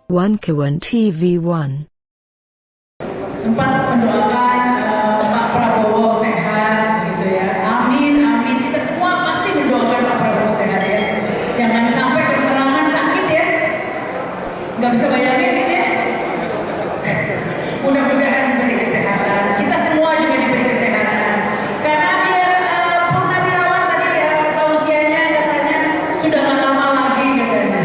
Wankawan TV1. Sempat mendoakan Pak Prabowo sehat gitu ya. Amin, amin. Kita semua pasti mendoakan Pak Prabowo sehat ya. Jangan sampai berhalangan sakit ya. Nggak bisa bayangin ini ya. Mudah-mudahan diberi kesehatan. Kita semua juga diberi kesehatan. Karena biar Purnawirawan tadi ya tausiahnya katanya sudah nggak lama lagi katanya.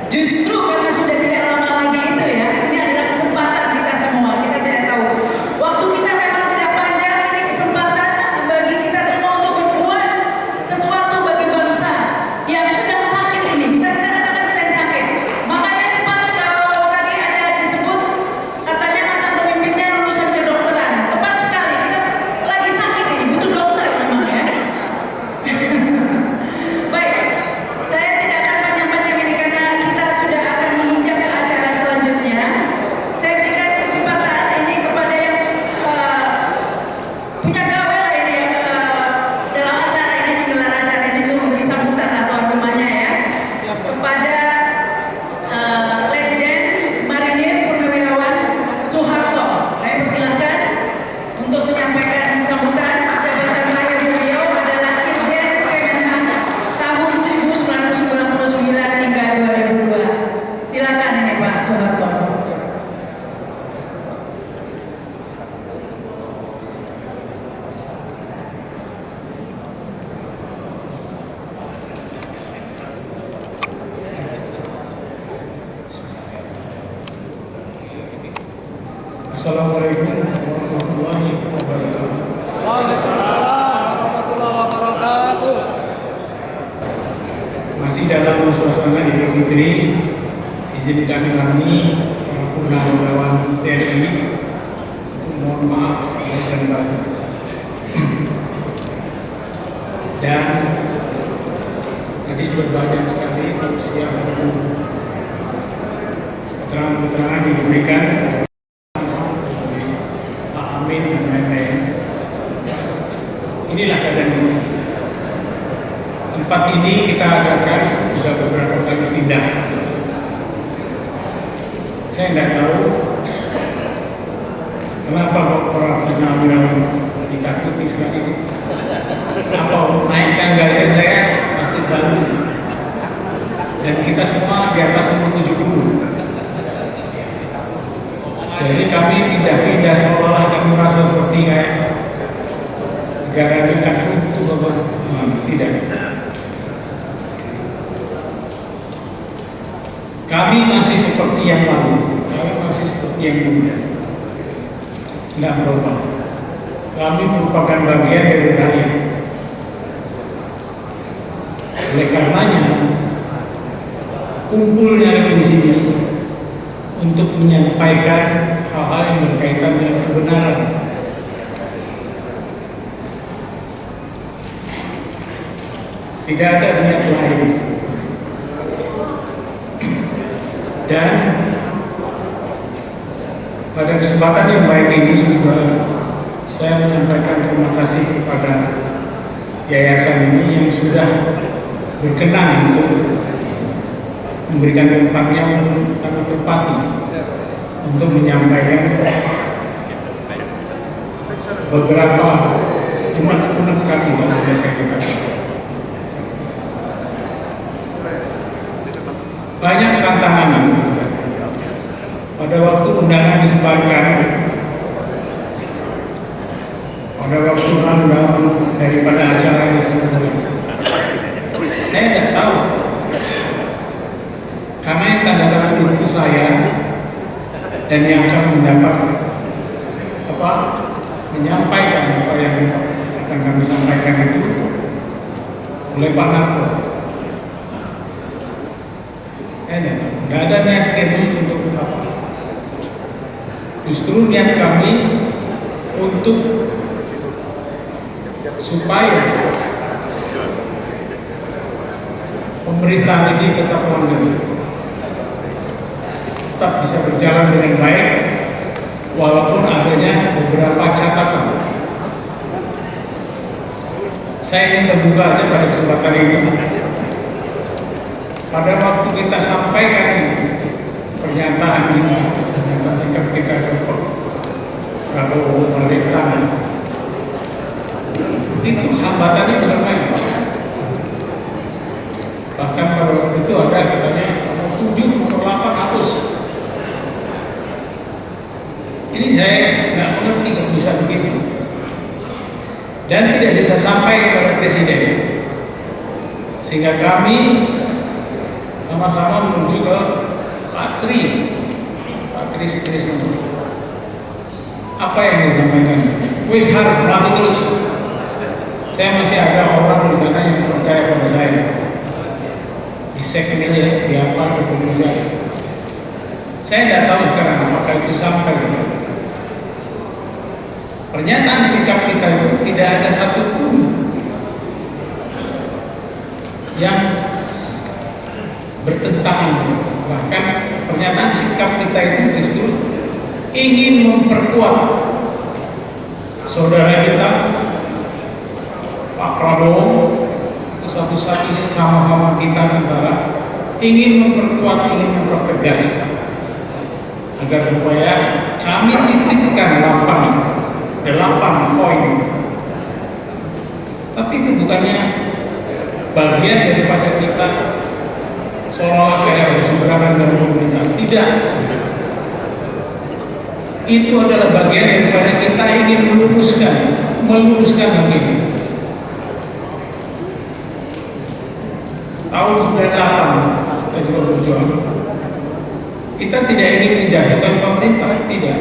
Justru karena sudah tidak lama lagi itu ya, ini adalah kesempatan kita semua. Kita tidak tahu. Waktu kita memang tidak panjang, ini kesempatan bagi kita semua untuk berbuat sesuatu bagi bangsa yang sedang sakit ini. Bisa kita katakan sedang sakit. Makanya cepat kalau tadi ada disebut, katanya mantan pemimpinnya lulusan kedokteran. Tepat sekali, kita lagi sakit ini, butuh dokter memang ya. Baik, saya tidak akan panjang-panjang ini karena kita sudah akan menginjak ke acara selanjutnya. Saya berikan kesempatan ini kepada yang punya gawe lah ini yang dalam acara ini, menggelar acara ini untuk memberi sambutan lah tuan rumahnya ya. Kepada Letjen Marinir Purnawirawan Soeharto, saya persilahkan untuk menyampaikan sambutan. Jabatan lahir beliau adalah Irjen Kemenhan tahun 1999 hingga 2002. Silakan ini Pak Soeharto. Assalamualaikum warahmatullahi wabarakatuh. Waalaikumsalam warahmatullahi wabarakatuh. Masih dalam suasana Idul Fitri, izinkan kami Purnawirawan TNI mohon maaf dan batin. Dan tadi sudah banyak sekali tausiah keterangan-keterangan diberikan Pak Amin dan lain-lain. Inilah keadaan ini. Tempat ini kita adakan bisa beberapa kali pindah. Saya tidak tahu kenapa orang Purnawirawan ditakuti sekali. Apa naik tangga yang saya pasti bantu. Dan kita semua di atas umur 70. Jadi kami pindah-pindah seolah-olah kami merasa seperti kayak negara dekat itu tidak. Kami masih seperti yang lalu, kami masih seperti yang dulu, tidak berubah. Kami merupakan bagian dari rakyat. Oleh karenanya, kumpulnya di sini untuk menyampaikan hal-hal yang berkaitan dengan kebenaran. Tidak ada niat lain. Dan pada kesempatan yang baik ini juga saya menyampaikan terima kasih kepada yayasan ini yang sudah berkenan untuk memberikan tempatnya untuk kami tempati untuk menyampaikan beberapa unek-unek kami yang sudah saya katakan. Banyak tantangan pada waktu undangan disebarkan, pada waktu undangan daripada acara ini sebenarnya. Saya tidak tahu. Karena yang tanda tangan di situ saya dan yang akan mendapat menyampaikan apa yang akan kami sampaikan itu oleh Pak Narko. Tidak ada niat kami untuk apa. Justru niat kami untuk supaya pemerintahan ini tetap langgeng, tetap bisa berjalan dengan baik walaupun adanya beberapa catatan. Saya ingin terbuka aja pada kesempatan ini. Pada waktu kita sampaikan ini, pernyataan ini, pernyataan sikap kita ke Prabowo Mariftan, itu hambatannya benar-benar. Bahkan kalau itu ada katanya 7/8 hapus. Ini saya nggak mengerti kok bisa begitu, dan tidak bisa sampai kepada Presiden, sehingga kami sama-sama menuju ke Pak Tri Sutrisno. Apa yang disampaikan? Wis harus melakukan terus. Saya masih ada orang di sana yang percaya pada saya. Di sekretariat, di apa, di pengurus saya tidak tahu sekarang apakah itu sampai. Pernyataan sikap kita itu tidak ada satupun yang bertentangan. Bahkan pernyataan sikap kita itu justru ingin memperkuat saudara kita Pak Prabowo. Itu satu-satunya sama-sama kita antara ingin memperkuat, ingin mempertegas agar supaya kami titikkan 8 poin. Tapi itu bukannya bagian daripada kita seolah-olah kayak berseberangan dengan pemerintah. Tidak. Itu adalah bagian daripada kita ingin meluruskan begini. Tahun 98 kita juga berjuang. Kita tidak ingin menjatuhkan pemerintah, tidak.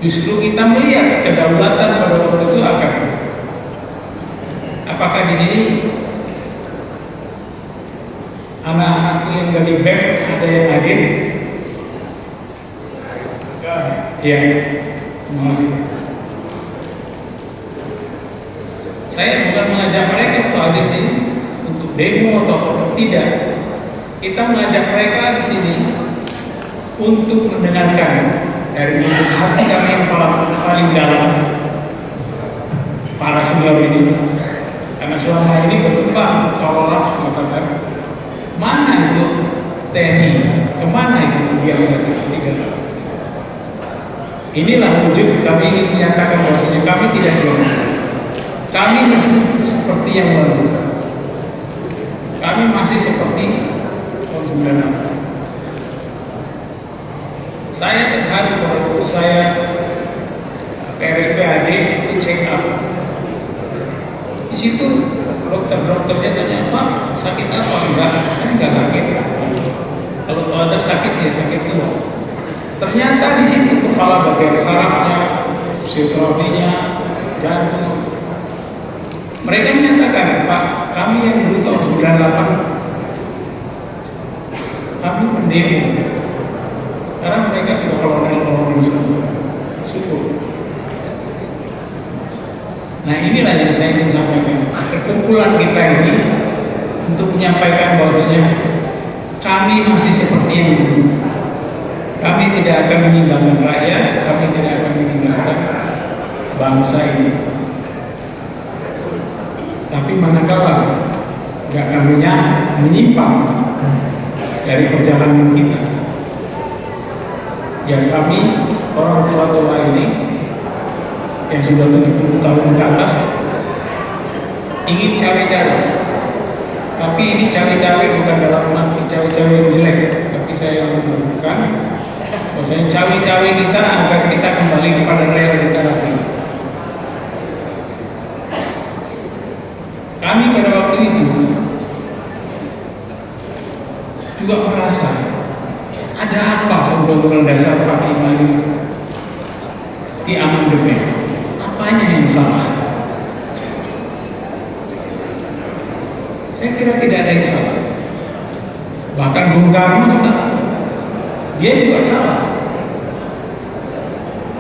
Justru kita melihat kedaulatan pada waktu itu akan. Apakah di sini anak-anakku yang dari BEM ada yang hadir? Ya, terima kasih. Saya bukan mengajak mereka untuk hadir sini untuk demo atau tidak. Kita mengajak mereka di sini untuk mendengarkan dari lubuk hati kami yang paling dalam para senior ini. Karena selama ini berkembang seolah-olah mengatakan mana itu TNI, kemana itu dia tidak. Inilah wujud kami ingin menyatakan bahwasanya kami tidak jual. Kami masih seperti yang lalu. Kami masih seperti tahun 96. Saya terharu waktu saya ke RSPAD itu check up. Di situ dokternya tanya, Pak, sakit apa? Enggak, saya enggak sakit. Kalau ada sakit ya sakit itu. Ternyata di situ kepala bagian sarafnya, fisioterapinya, jantung. Mereka menyatakan, Pak, kami yang dulu tahun 98 kami mendemo. Sekarang mereka sudah kolonel semua. Syukur. Nah inilah yang saya ingin sampaikan. Perkumpulan kita ini untuk menyampaikan bahwasanya kami masih seperti yang dulu. Kami tidak akan meninggalkan rakyat, kami tidak akan meninggalkan bangsa ini. Tapi manakala tidak kami menyimpang dari perjalanan kita, ya kami orang tua-tua ini yang sudah 70 tahun ke atas ingin cari-cari, tapi ini cari-cari bukan dalam arti cari-cari yang jelek, tapi saya menunjukkan bahwasanya cari-cari kita agar kita kembali kepada realita lagi. Kami pada waktu itu juga merasa ada apa Undang-Undang Dasar 45 ini di amandemen? Apanya yang salah? Saya kira tidak ada yang salah. Bahkan Bung Karno dia juga salah.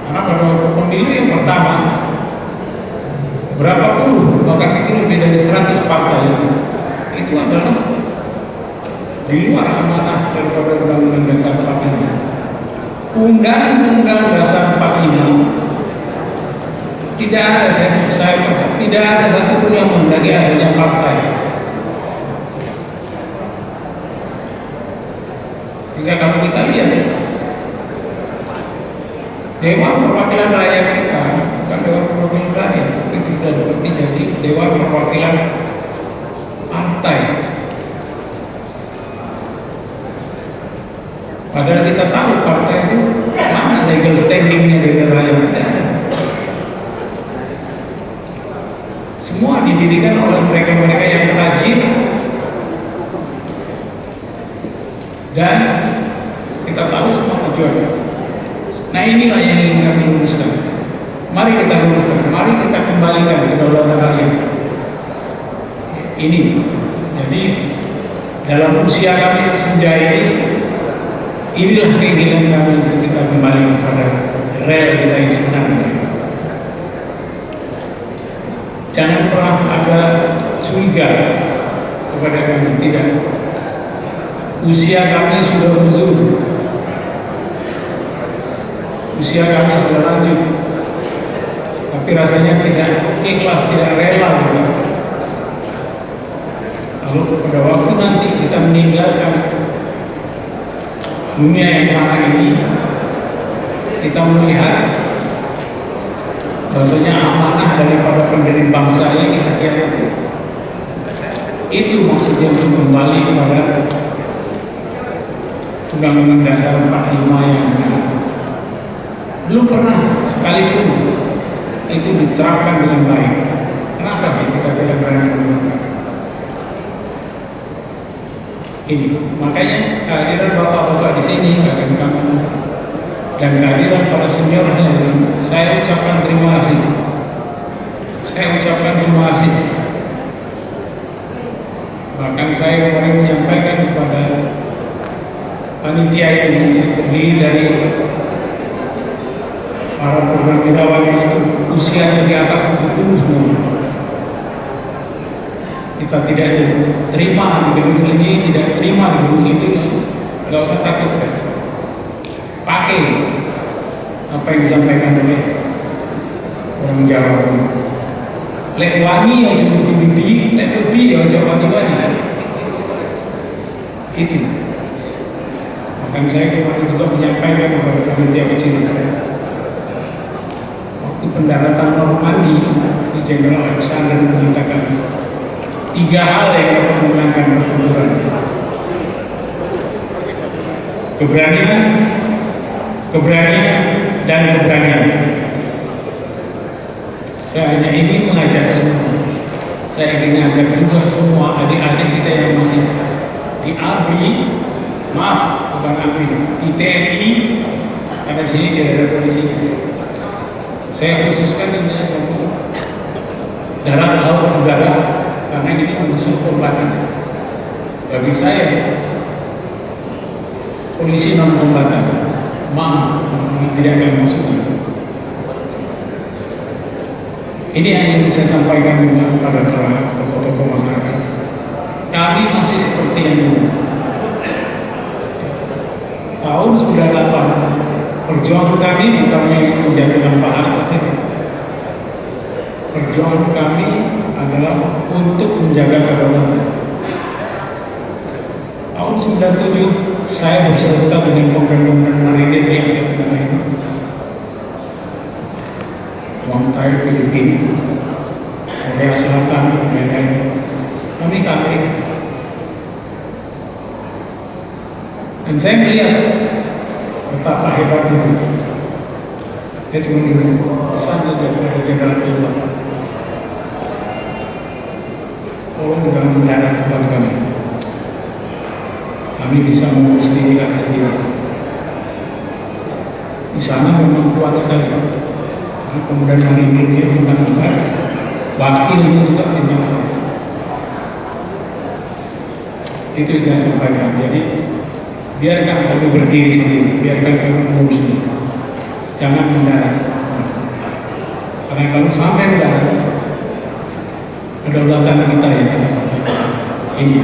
Karena pada pemilu yang pertama berapa puluh, bahkan itu lebih dari 100 partai itu adalah di luar amanah daripada Undang-Undang Dasar 45. Undang-Undang Dasar 45 tidak ada, saya baca, tidak ada satupun yang menghendaki adanya partai. Jika kalau kita lihat Dewan Perwakilan Rakyat kita bukan Dewan Perwakilan Rakyat, tapi sudah seperti jadi Dewan Perwakilan Partai. Padahal kita tahu partai itu mana legal standingnya dengan rakyat, tidak ada. Semua didirikan oleh mereka-mereka yang rajin dan kita tahu semua tujuannya. Nah inilah yang ingin kami luruskan. Mari kita luruskan, mari kita kembalikan kedaulatan rakyat. Ini, jadi dalam usia kami yang senja ini, inilah keinginan kami untuk kita kembali kepada rel kita yang sebenarnya. Jangan pernah ada curiga kepada kami, tidak. Usia kami sudah uzur, usia kami sudah lanjut, tapi rasanya tidak ikhlas, tidak rela juga. Lalu pada waktu nanti kita meninggalkan dunia yang fana ini, kita melihat bahwasanya amanah daripada pendiri bangsa ini kita kira itu maksudnya untuk kembali kepada Undang-Undang Dasar 45 yang benar. Belum pernah sekalipun itu diterapkan dengan baik. Kenapa sih kita tidak berani menggunakan ini? Makanya kehadiran bapak-bapak di sini akan kami dan kehadiran para senior saya ucapkan terima kasih. Saya ucapkan terima kasih. Bahkan saya kemarin menyampaikan kepada panitia ini yang terdiri dari para purnawirawan yang usianya di atas 40 semua. Kita tidak terima di gedung ini, tidak terima di gedung itu, nggak usah takut saya. Pakai apa yang disampaikan oleh orang Jawa. Lek wangi yang cukup bibi, lek bibi yang Jawa tiba-tiba. Itu. Bahkan saya kemarin juga menyampaikan kepada panitia kecil waktu pendaratan Normandy di Jenderal Alexander mengatakan 3 hal yang dapat memenangkan pertempuran: keberanian, keberanian, dan keberanian. Saya hanya ingin mengajak semua, saya ingin mengajak juga semua adik-adik kita yang masih di ABRI, maaf bukan ABRI, di TNI, karena di sini tidak ada polisi. Saya khususkan ini darat, laut, udara, karena ini musuh kombatan. Bagi saya, polisi non kombatan, maaf, tidak akan masuk. Ini yang ingin saya sampaikan juga kepada para tokoh-tokoh masyarakat. Kami masih seperti yang dulu. Tahun 98, perjuangan kami bukannya menjatuhkan Pak Harto. Perjuangan kami adalah untuk menjaga kedaulatan. Tahun 97 saya berserta dengan pembangunan marinir yang saya kenal ini. Wantai Filipina, Korea Selatan, dan kami kami. Dan saya melihat betapa hebatnya. Saya cuma ingin pesan saja kepada Jenderal Filipina. Tolong jangan mendarat kepada kami. Kami bisa mengurus diri kami sendiri. Di sana memang kuat sekali. Kemudian marinir dia bukan apa, wakil ini juga punya. Itu yang saya sampaikan. Jadi biarkan kami berdiri sendiri, biarkan kami mengurus sendiri. Jangan mendarat. Karena kalau sampai mendarat, kedaulatan kita yang kita pakai. Ini.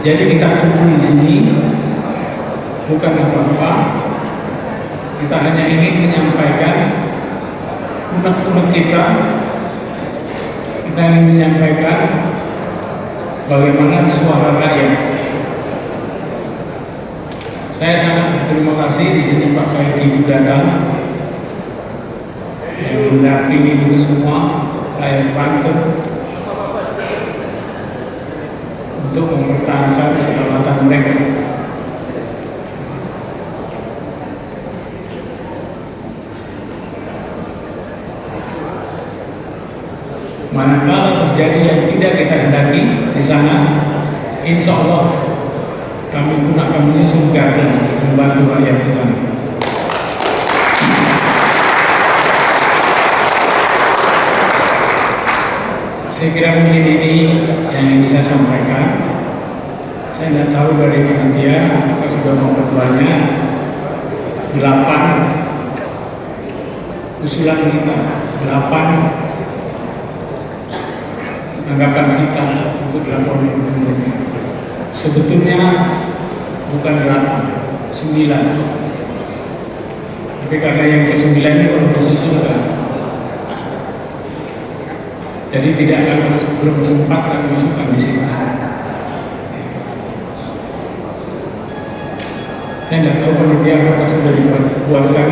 Jadi kita kumpul di sini bukan apa-apa. Kita hanya ingin menyampaikan unek-unek kita ingin menyampaikan bagaimana suara rakyat. Saya sangat berterima kasih di sini Pak Saidi datang yang mendampingi ini semua rakyat Banten untuk mempertahankan kedaulatan mereka. Manakala terjadi yang tidak kita hendaki di sana, insya Allah kami pun akan menyusun garda untuk membantu rakyat di sana. Saya kira mungkin ini yang ingin saya sampaikan. Saya tidak tahu dari panitia apakah sudah memperbanyak 8 usulan kita, 8 tanggapan kita untuk laporan ini. Sebetulnya bukan 8, 9. Tapi karena yang ke-9 ini baru disusulkan, jadi tidak akan belum sempat kami masukkan di sini. Saya tidak tahu panitia apakah sudah dibuatkan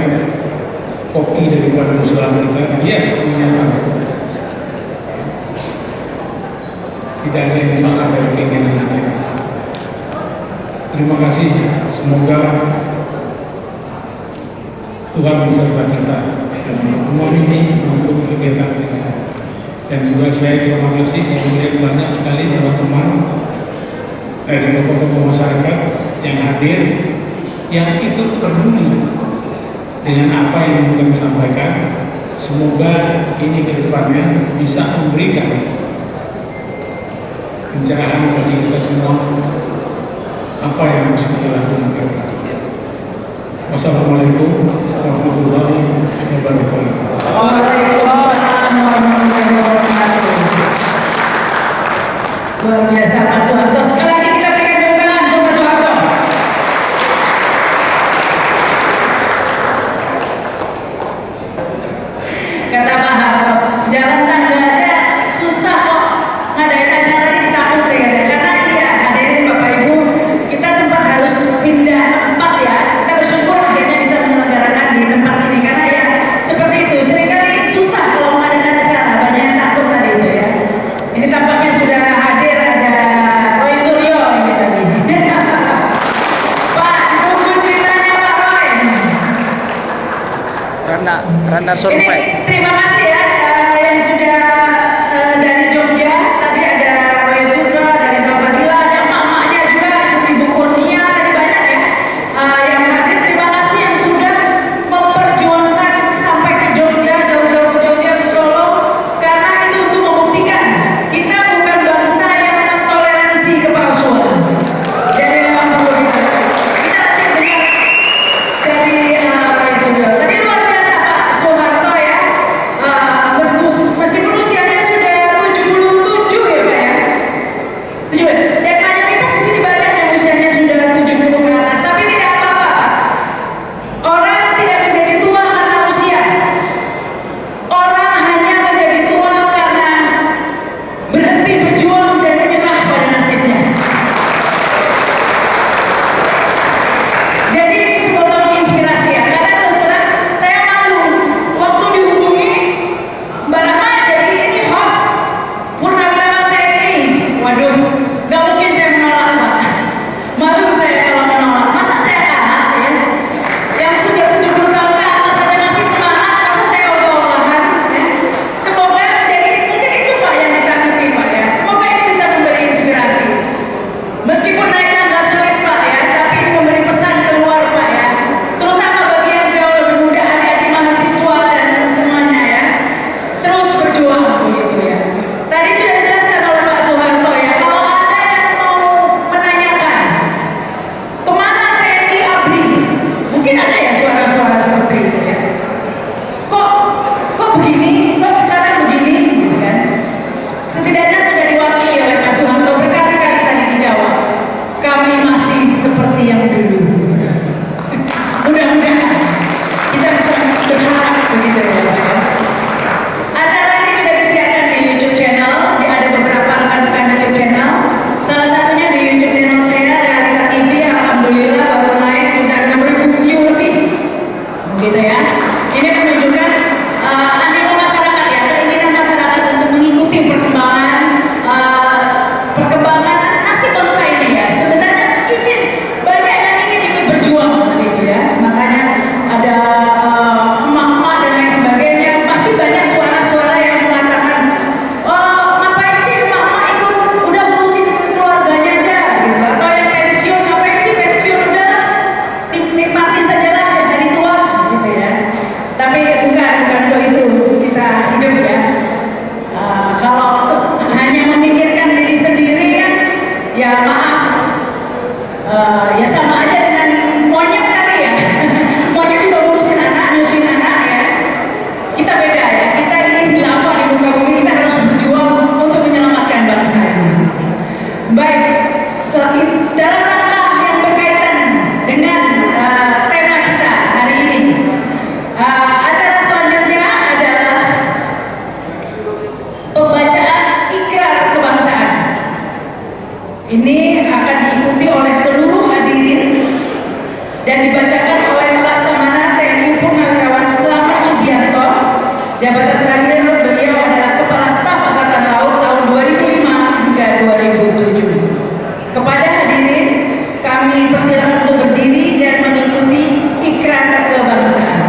kopi daripada usulan kita. Dia semuanya tahu. Tidak ada yang salah dari keinginan kita. Terima kasih. Semoga Tuhan beserta kita dalam pertemuan ini maupun kegiatan kita. Dan juga saya terima kasih, saya melihat banyak sekali teman-teman dari tokoh-tokoh masyarakat yang hadir, yang ikut peduli dengan apa yang kami sampaikan. Semoga ini ke depannya bisa memberikan pencerahan bagi kita semua apa yang harus kita lakukan. Wassalamualaikum warahmatullahi wabarakatuh. Waalaikumsalam warahmatullahi wabarakatuh. Luar biasa Pak Soeharto. Sekali lagi kita berikan tepuk tangan untuk Pak Soeharto. Kata Pak Harto, jalan tangga aja susah kok ngadain acara ini, takut deh katanya. Karena ya hadirin Bapak Ibu, kita sempat harus pindah tempat ya. Kita bersyukur akhirnya bisa menyelenggarakan di tempat ini karena ya seperti itu. Seringkali susah kalau mengadakan acara, banyak yang takut tadi itu ya. Ini tampaknya sudah hadir ada Roy Suryo ini tadi. Pak, tunggu ceritanya Pak Roy. Randa survei. Ini terima kasih ya yang sudah dari Jogja. Tadi ada Roy Suryo dari Sabadila, ada mamanya juga Ibu Kurnia, tadi banyak ya yang hadir. Terima kasih yang sudah memperjuangkan sampai ke Jogja, jauh-jauh ke Jogja, ke Solo, karena itu untuk membuktikan kita bukan bangsa yang toleransi kepalsuan. Jadi memang perlu kita nanti dengar dari Roy Suryo. Tadi luar biasa Pak Soeharto ya. Meskipun usianya sudah 77 ya Pak ya. 77. Dan mayoritas di sini banyak yang usianya sudah 70 ke atas, tapi tidak apa-apa Pak. Orang tidak menjadi tua karena usia. Orang hanya menjadi tua karena berhenti berjuang dan menyerah pada nasibnya. Jadi ini sebuah menginspirasi ya. Karena terus terang saya malu waktu dihubungi Mbak Rama jadi ini host Purnawirawan TNI. Waduh, nggak mungkin saya menolak Pak. Malu saya kalau menolak. Masa saya kalah ya? Yang sudah 70 tahun ke atas saja masih semangat, masa saya ogah-ogahan ya? Semoga jadi mungkin itu Pak yang ditakuti Pak ya. Semoga ini bisa memberi inspirasi. Meskipun naiknya nggak sulit Pak ya, tapi memberi pesan keluar Pak ya. Terutama bagi yang jauh lebih muda, adik-adik mahasiswa dan semuanya ya. Terus berjuang begitu ya. Tadi sudah dijelaskan oleh Pak Soeharto ya, kalau ada yang mau Ya sama aja dengan monyet tadi ya. Monyet juga ngurusin anak, nyusuin anak ya. Kita beda ya. Kita ini khilafah di muka bumi, kita harus berjuang untuk menyelamatkan bangsa ini. Baik, dalam rangka yang berkaitan dengan tema kita hari ini, acara selanjutnya adalah pembacaan ikrar kebangsaan. Ini akan diikuti oleh seluruh hadirin dan dibacakan oleh Laksamana TNI Purnawirawan Slamet Subianto. Jabatan terakhir beliau adalah Kepala Staf Angkatan Laut tahun 2005 hingga 2007. Kepada hadirin, kami persilakan untuk berdiri dan mengikuti ikrar kebangsaan.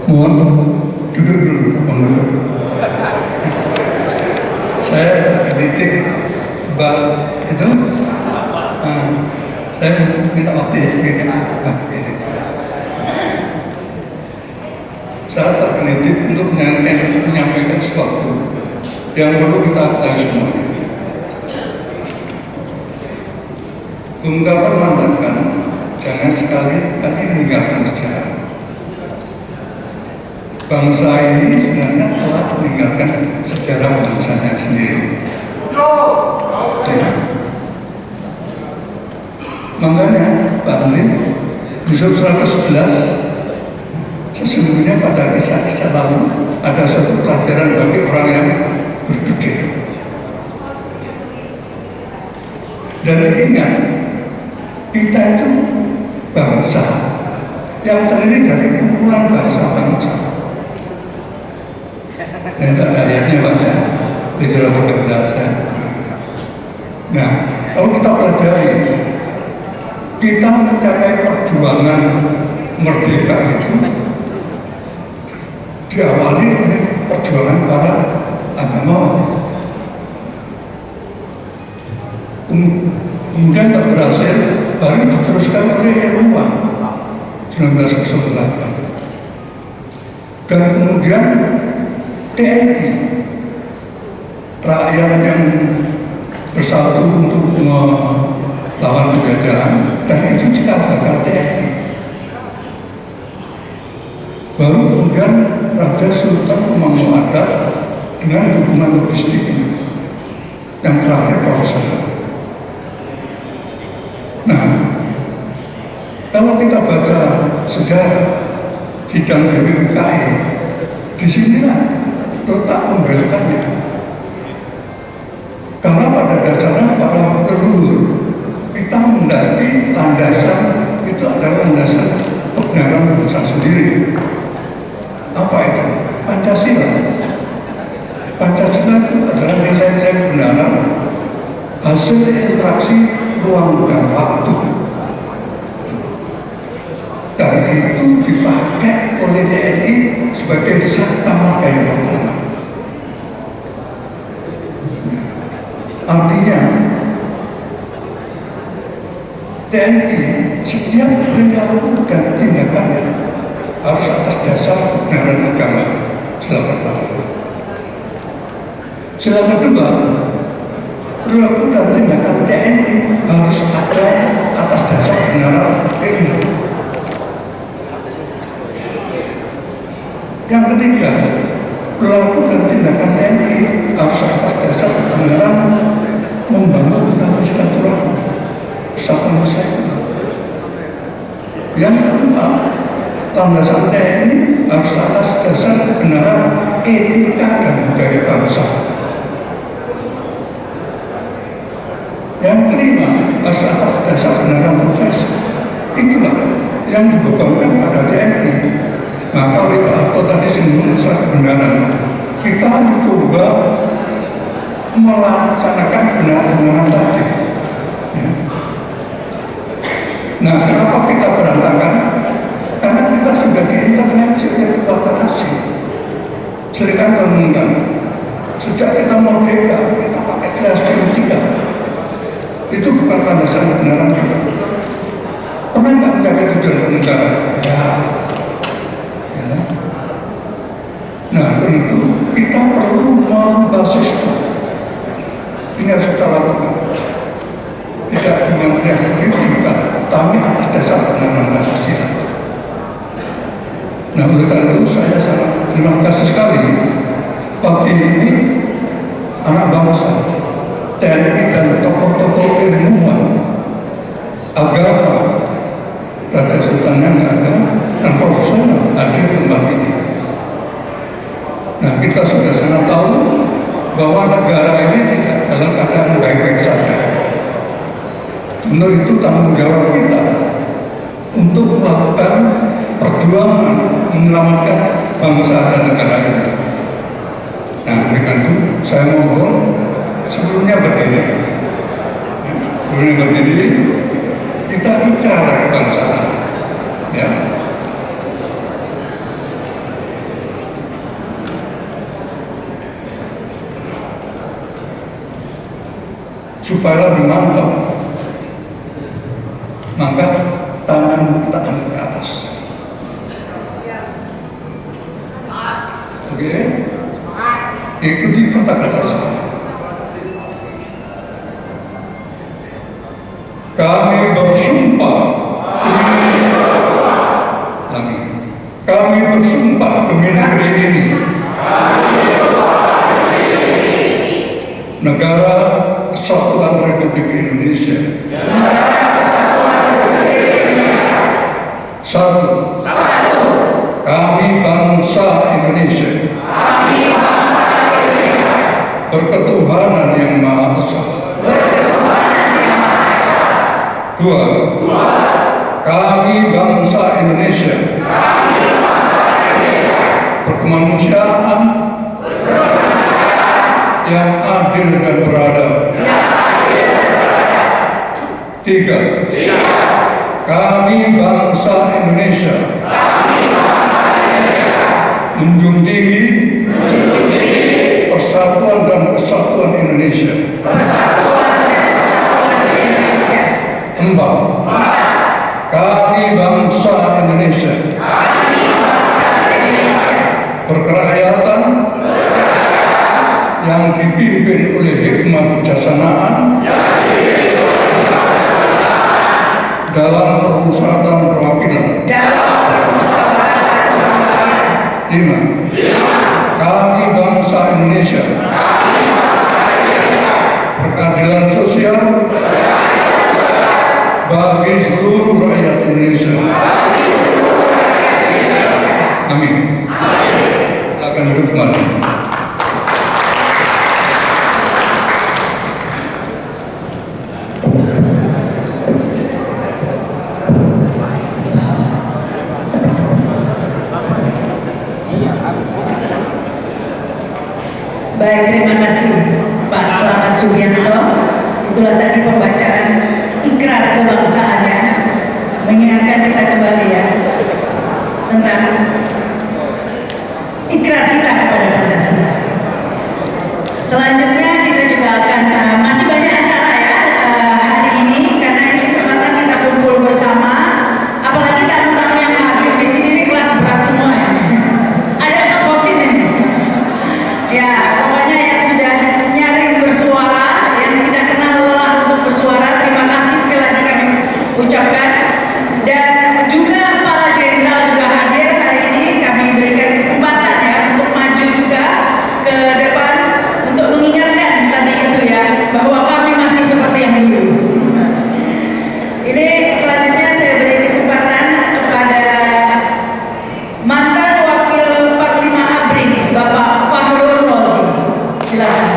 Mohon duduk dulu, menurut. Saya didik Mbak itu, saya minta waktu ya sedikit. Saya tergelitik untuk menyampaikan sesuatu yang perlu kita tahu semua. Bung Karno mengatakan jangan sekali-kali meninggalkan sejarah. Bangsa ini sebenarnya telah meninggalkan sejarah bangsanya sendiri. Ya. Makanya Pak Andri, di surat 111 sesungguhnya pada kisah-kisah lalu ada suatu pelajaran bagi orang yang berpikir. Dan ingat, kita itu bangsa yang terdiri dari kumpulan bangsa-bangsa. Dan ada ayatnya banyak di dalam 13 ya. Nah, kalau kita pelajari, kita mencapai perjuangan merdeka itu diawali oleh perjuangan para agamawan. Kemudian tak berhasil, baru diteruskan oleh ilmuwan 1908. Dan kemudian TNI, rakyat yang bersatu untuk melawan penjajahan, dan itu cikal bakal TNI. Baru kemudian Raja Sultan Hamengkubuwono dengan dukungan logistik yang terakhir Profesor. Nah, kalau kita baca sejarah sidang BPUKI, disinilah letak pembelakannya. Karena pada dasarnya para leluhur kita mendaki landasan itu adalah landasan kebenaran bangsa sendiri. Apa itu? Pancasila. Pancasila itu adalah nilai-nilai kebenaran hasil interaksi ruang dan waktu. Dan itu dipakai oleh TNI sebagai sabta marga yang pertama. Artinya TNI setiap perilaku dan tindakannya harus atas dasar kebenaran agama. Sila pertama. Sila kedua, perilaku dan tindakan TNI harus ada atas dasar kebenaran ilmu. Yang ketiga, perilaku dan tindakan TNI harus atas dasar kebenaran membangun tali silaturahmi bersama masyarakat. Yang kedua, landasan TNI harus atas dasar kebenaran etika dan budaya bangsa. Yang kelima, harus atas dasar kebenaran profesi. Itulah yang dibebankan pada TNI. Maka oleh Pak Harto tadi singgung masalah kebenaran. Kita mencoba melaksanakan kebenaran tadi. Ya. Nah, kenapa kita berantakan? Karena kita sudah diintervensi oleh kekuatan asing. Serikat mengundang. Sejak kita merdeka, kita pakai kelas politika. Itu bukan landasan kebenaran kita. Pernah nggak mencapai tujuan negara? Ya. Ya. Nah, itu kita perlu merubah sistem. Ini harus kita lakukan. Tidak cuma teriak bukan, tapi atas dasar kebenaran Pancasila. Nah, oleh karena itu saya sangat terima kasih sekali pagi ini anak bangsa, TNI dan tokoh-tokoh ilmuwan agama, Raja Sultan yang agama dan profesional hadir di tempat ini. Nah, kita sudah sangat tahu bahwa negara ini tidak dalam keadaan baik-baik saja. Untuk itu tanggung jawab kita untuk melakukan perjuangan menyelamatkan bangsa dan negara ini. Nah, dengan itu saya mohon sebelumnya berdiri, kita ikrar kebangsaan, ya. Supaya lebih mantap, maka tangan kita angkat ke atas. Oke, ikuti kata-kata saya. Kami bersumpah. Kami bersumpah demi negeri ini. Negara Kesatuan Republik Indonesia. Satu. Kami bangsa Indonesia. Berketuhanan yang Maha Esa. Dua. Kami bangsa Indonesia. Berkemanusiaan yang adil dan beradab. Tiga. Kami bangsa Indonesia. Menjunjung tinggi persatuan dan kesatuan Indonesia. Empat. Kami bangsa Indonesia. Berkerakyatan yang dipimpin oleh hikmat kebijaksanaan dalam permusyawaratan perwakilan. Lima. Kami bangsa Indonesia. Berkeadilan sosial bagi seluruh rakyat Indonesia. Amin. Akan berhikmat. Baik, terima kasih Pak Slamet Subianto. Itulah tadi pembacaan ikrar kebangsaan ya, mengingatkan kita kembali ya tentang ikrar kita kepada Pancasila. Selanjutnya kita juga akan masih banyak acara ya hari ini, karena ini kesempatan kita kumpul bersama. Apalagi tamu-tamu yang hadir di sini ini kelas berat semua ya. Ada Ustaz Hosin ini. Ya, pokoknya yang sudah nyaring bersuara, yang tidak kenal lelah untuk bersuara, terima kasih sekali lagi kami ucapkan. Dan juga para jenderal juga hadir hari ini, kami berikan kesempatan ya untuk maju juga ke depan untuk mengingatkan tadi itu ya, bahwa kami masih seperti yang dulu. Ini selanjutnya saya beri kesempatan kepada mantan Wakil Panglima ABRI Bapak Fahrul Razi. Silakan.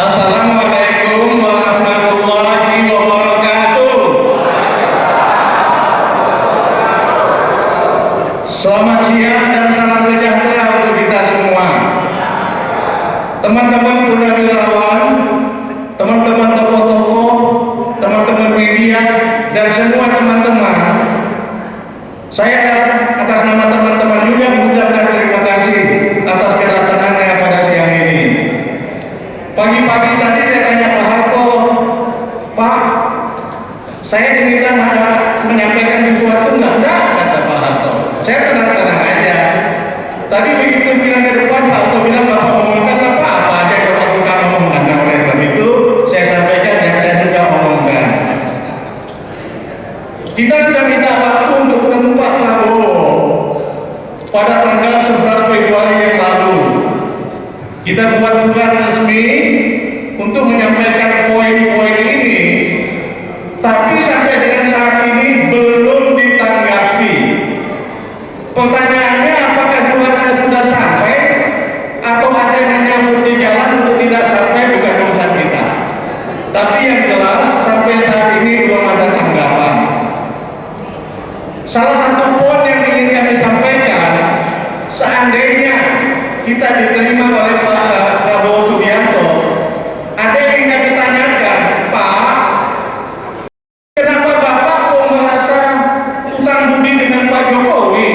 Assalamualaikum dan semua teman-teman, saya atas nama teman-teman juga mengucapkan terima kasih atas kedatangannya pada siang ini. Pagi-pagi tadi saya tanya Pak Harto, Pak, saya diminta menyampaikan sesuatu enggak, kata Pak Harto. Saya tenang-tenang aja. Tadi begitu bilang ke depan, Pak Harto bilang Bapak ngomongkan apa aja Bapak suka ngomongkan. Nah, oleh karena itu saya sampaikan yang saya sudah omongkan. Kita sudah minta waktu untuk ketemu Pak Prabowo pada tanggal 11 Februari yang lalu. Kita buat surat resmi untuk menyampaikan poin-poin ini, tapi sampai dengan saat ini belum ditanggapi. Pertanyaannya, apakah suratnya sudah sampai atau ada yang nyambut di jalan untuk tidak sampai, bukan urusan kita. Tapi yang jelas sampai saat ini belum ada tanggapan. Salah satu poin yang ingin kami sampaikan, seandainya kita diterima oleh Pak Prabowo Subianto, ada yang kami tanyakan, Pak, kenapa Bapak kok merasa utang budi dengan Pak Jokowi?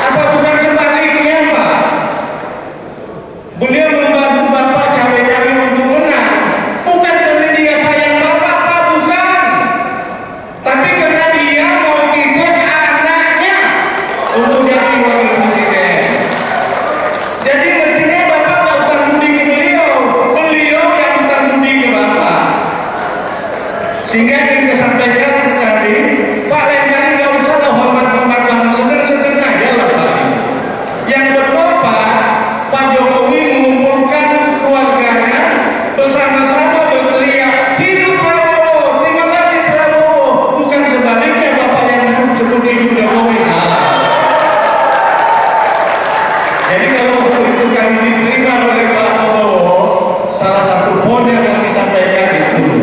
Apa bukan sebaliknya, Pak? Beliau membantu Bapak cawe-cawe untuk menang, bukan karena dia sayang Bapak, Pak, bukan. Tapi karena dia mau didik anaknya untuk jadi wakil presiden. Jadi mestinya Bapak nggak utang budi ke beliau, beliau yang utang budi ke Bapak. Sehingga ingin saya sampaikan tadi, Pak, lain kali nggak usah lah hormat-hormat banget, sedang-sedang aja lah Pak. Yang betul Pak Jokowi mengumpulkan keluarganya bersama-sama berteriak, hidup Prabowo, terima kasih Prabowo. Bukan sebaliknya Bapak yang sebut hidup Jokowi. Jadi kalau itu kami diterima oleh Pak Prabowo, salah satu poin yang kami sampaikan itu.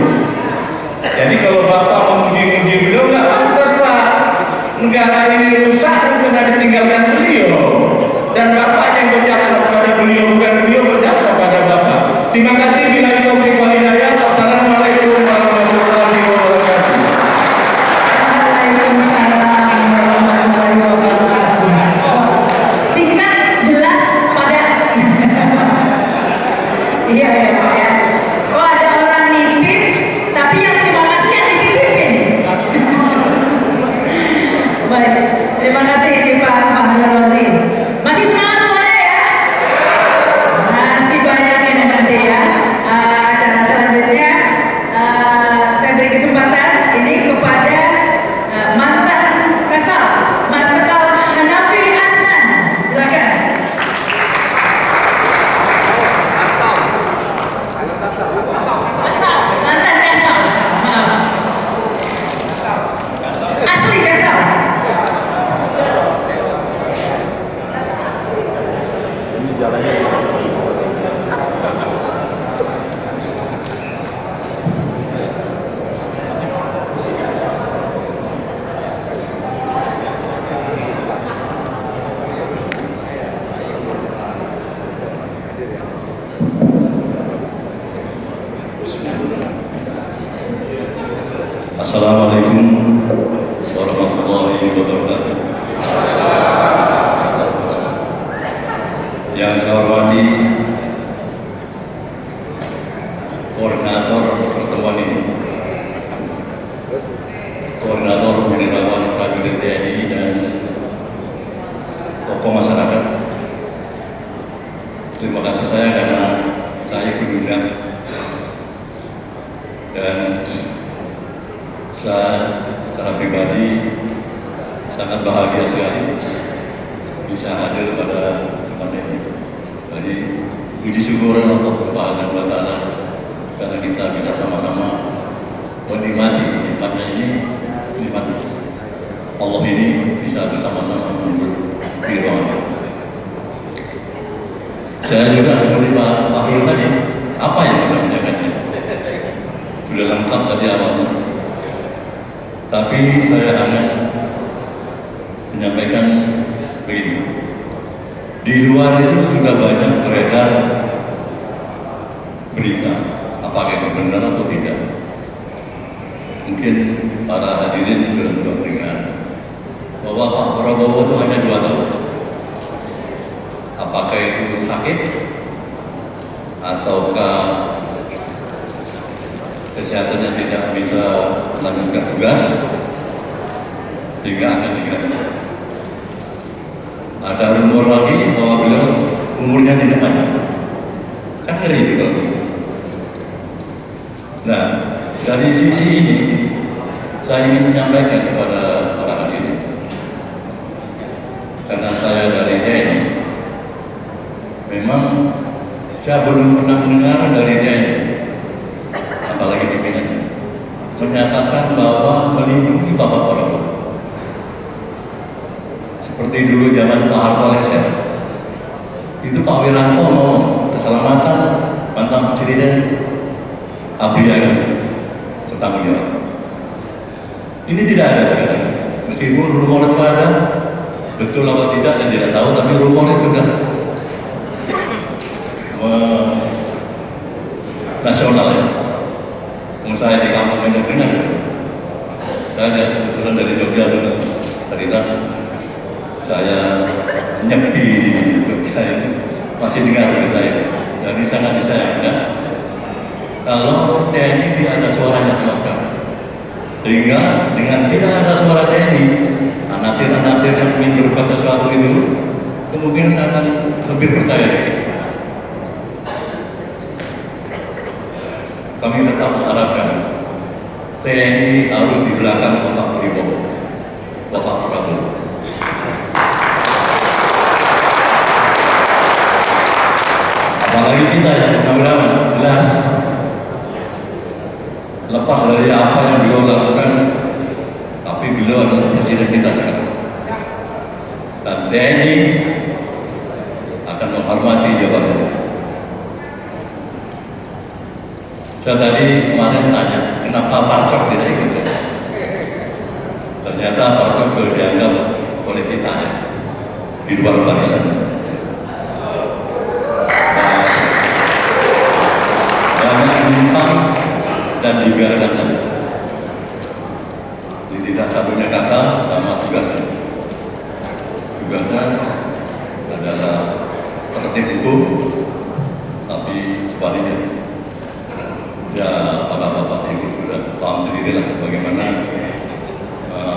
Jadi kalau Bapak memuji-muji beliau, nggak pantas Pak. Negara ini rusak karena ditinggalkan beliau. Dan Bapak yang berjaksa kepada beliau, bukan beliau berjaksa pada Bapak. Terima kasih. Bila itu wal hidayah. Assalamualaikum warahmatullahi wabarakatuh. Waalaikumsalam warahmatullahi wabarakatuh. Singkat, jelas, padat. Iya ya Pak ya. Oh, ada orang nitip, tapi yang terima kasih yang dititipin. Baik, terima kasih ini Pak Rozi. Masih semangat semuanya ya? Masih banyak ini nanti ya. Acara selanjutnya saya beri kesempatan ini kepada mantan Kasal, Marsikal Hanafi Asnan. Silakan. Kasal, mantan Kasal. Maaf. Asli Kasal. Assalamualaikum warahmatullahi wabarakatuh. Yang saya hormati koordinator pertemuan ini, koordinator Purnawirawan Prajurit TNI dan tokoh masyarakat. Terima kasih saya karena saya diundang dan saya secara pribadi sangat bahagia sekali bisa hadir pada kesempatan ini. Jadi puji syukur Allah Subhanahu wa Ta'ala karena kita bisa sama-sama menikmati nikmatnya ini, nikmat Allah ini bisa bersama-sama menuntut ridhonya. Saya juga seperti Pak Fahrul tadi, apa yang bisa menjaganya? Sudah lengkap tadi awalnya. Tapi saya hanya menyampaikan begini. Di luar itu sudah banyak beredar berita, apakah itu benar atau tidak. Mungkin para hadirin juga dengar bahwa Pak Prabowo itu hanya 2 tahun. Apakah itu sakit ataukah kesehatannya tidak bisa melanjutkan tugas sehingga akan diganti. Ada rumor lagi bahwa beliau umurnya tidak panjang. Kan ngeri itu kalau begitu. Nah, dari sisi ini saya ingin menyampaikan kepada para hadirin, karena saya dari TNI, memang saya belum pernah mendengar dari TNI, apalagi pimpinannya, menyatakan bahwa melindungi Bapak Prabowo. Seperti dulu zaman Pak Harto lengser, itu Pak Wiranto ngomong keselamatan mantan presiden abdi bertanggung jawab. Ini tidak ada sekarang. Meskipun rumor itu ada, betul atau tidak saya tidak tahu, tapi rumor itu sudah nasional ya. Saya di kampung banyak dengar. Saya kebetulan dari Jogja dulu, cerita saya nyepi di Jogja ini masih dengar berita ini. Jadi sangat disayangkan kalau TNI tidak ada suaranya sama sekali. Sehingga dengan tidak ada suara TNI, nasir-nasir yang ingin berbuat sesuatu itu kemungkinan akan lebih percaya diri. Kami tetap mengharapkan TNI harus di belakang Bapak Prabowo. Apalagi kita yang mudah-mudahan jelas lepas dari apa yang beliau lakukan, tapi beliau adalah presiden kita sekarang. Dan TNI akan menghormati jabatannya. Saya tadi kemarin tanya, kenapa Parcok tidak ikut? Ternyata Parcok dianggap oleh kita ya, di luar barisan. Banyak menyimpang dan dibiarkan saja. Jadi tidak satunya kata sama tugasnya. Tugasnya adalah tertib hukum, tapi sebaliknya. Ya, para bapak ibu sudah paham sendiri lah bagaimana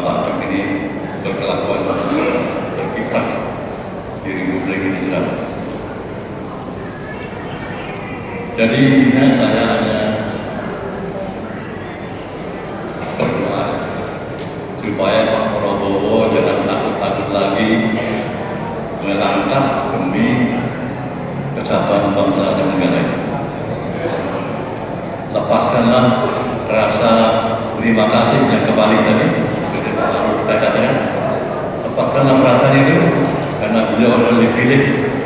Parcok ini berkelakuan berkiprah di Republik ini sekarang. Jadi intinya saya hanya berdoa supaya Pak Prabowo jangan takut-takut lagi melangkah demi kesatuan bangsa dan negara ini. Lepaskanlah rasa terima kasih yang kembali tadi, seperti Pak Lalu kita katakan, lepaskanlah perasaan itu karena beliau adalah dipilih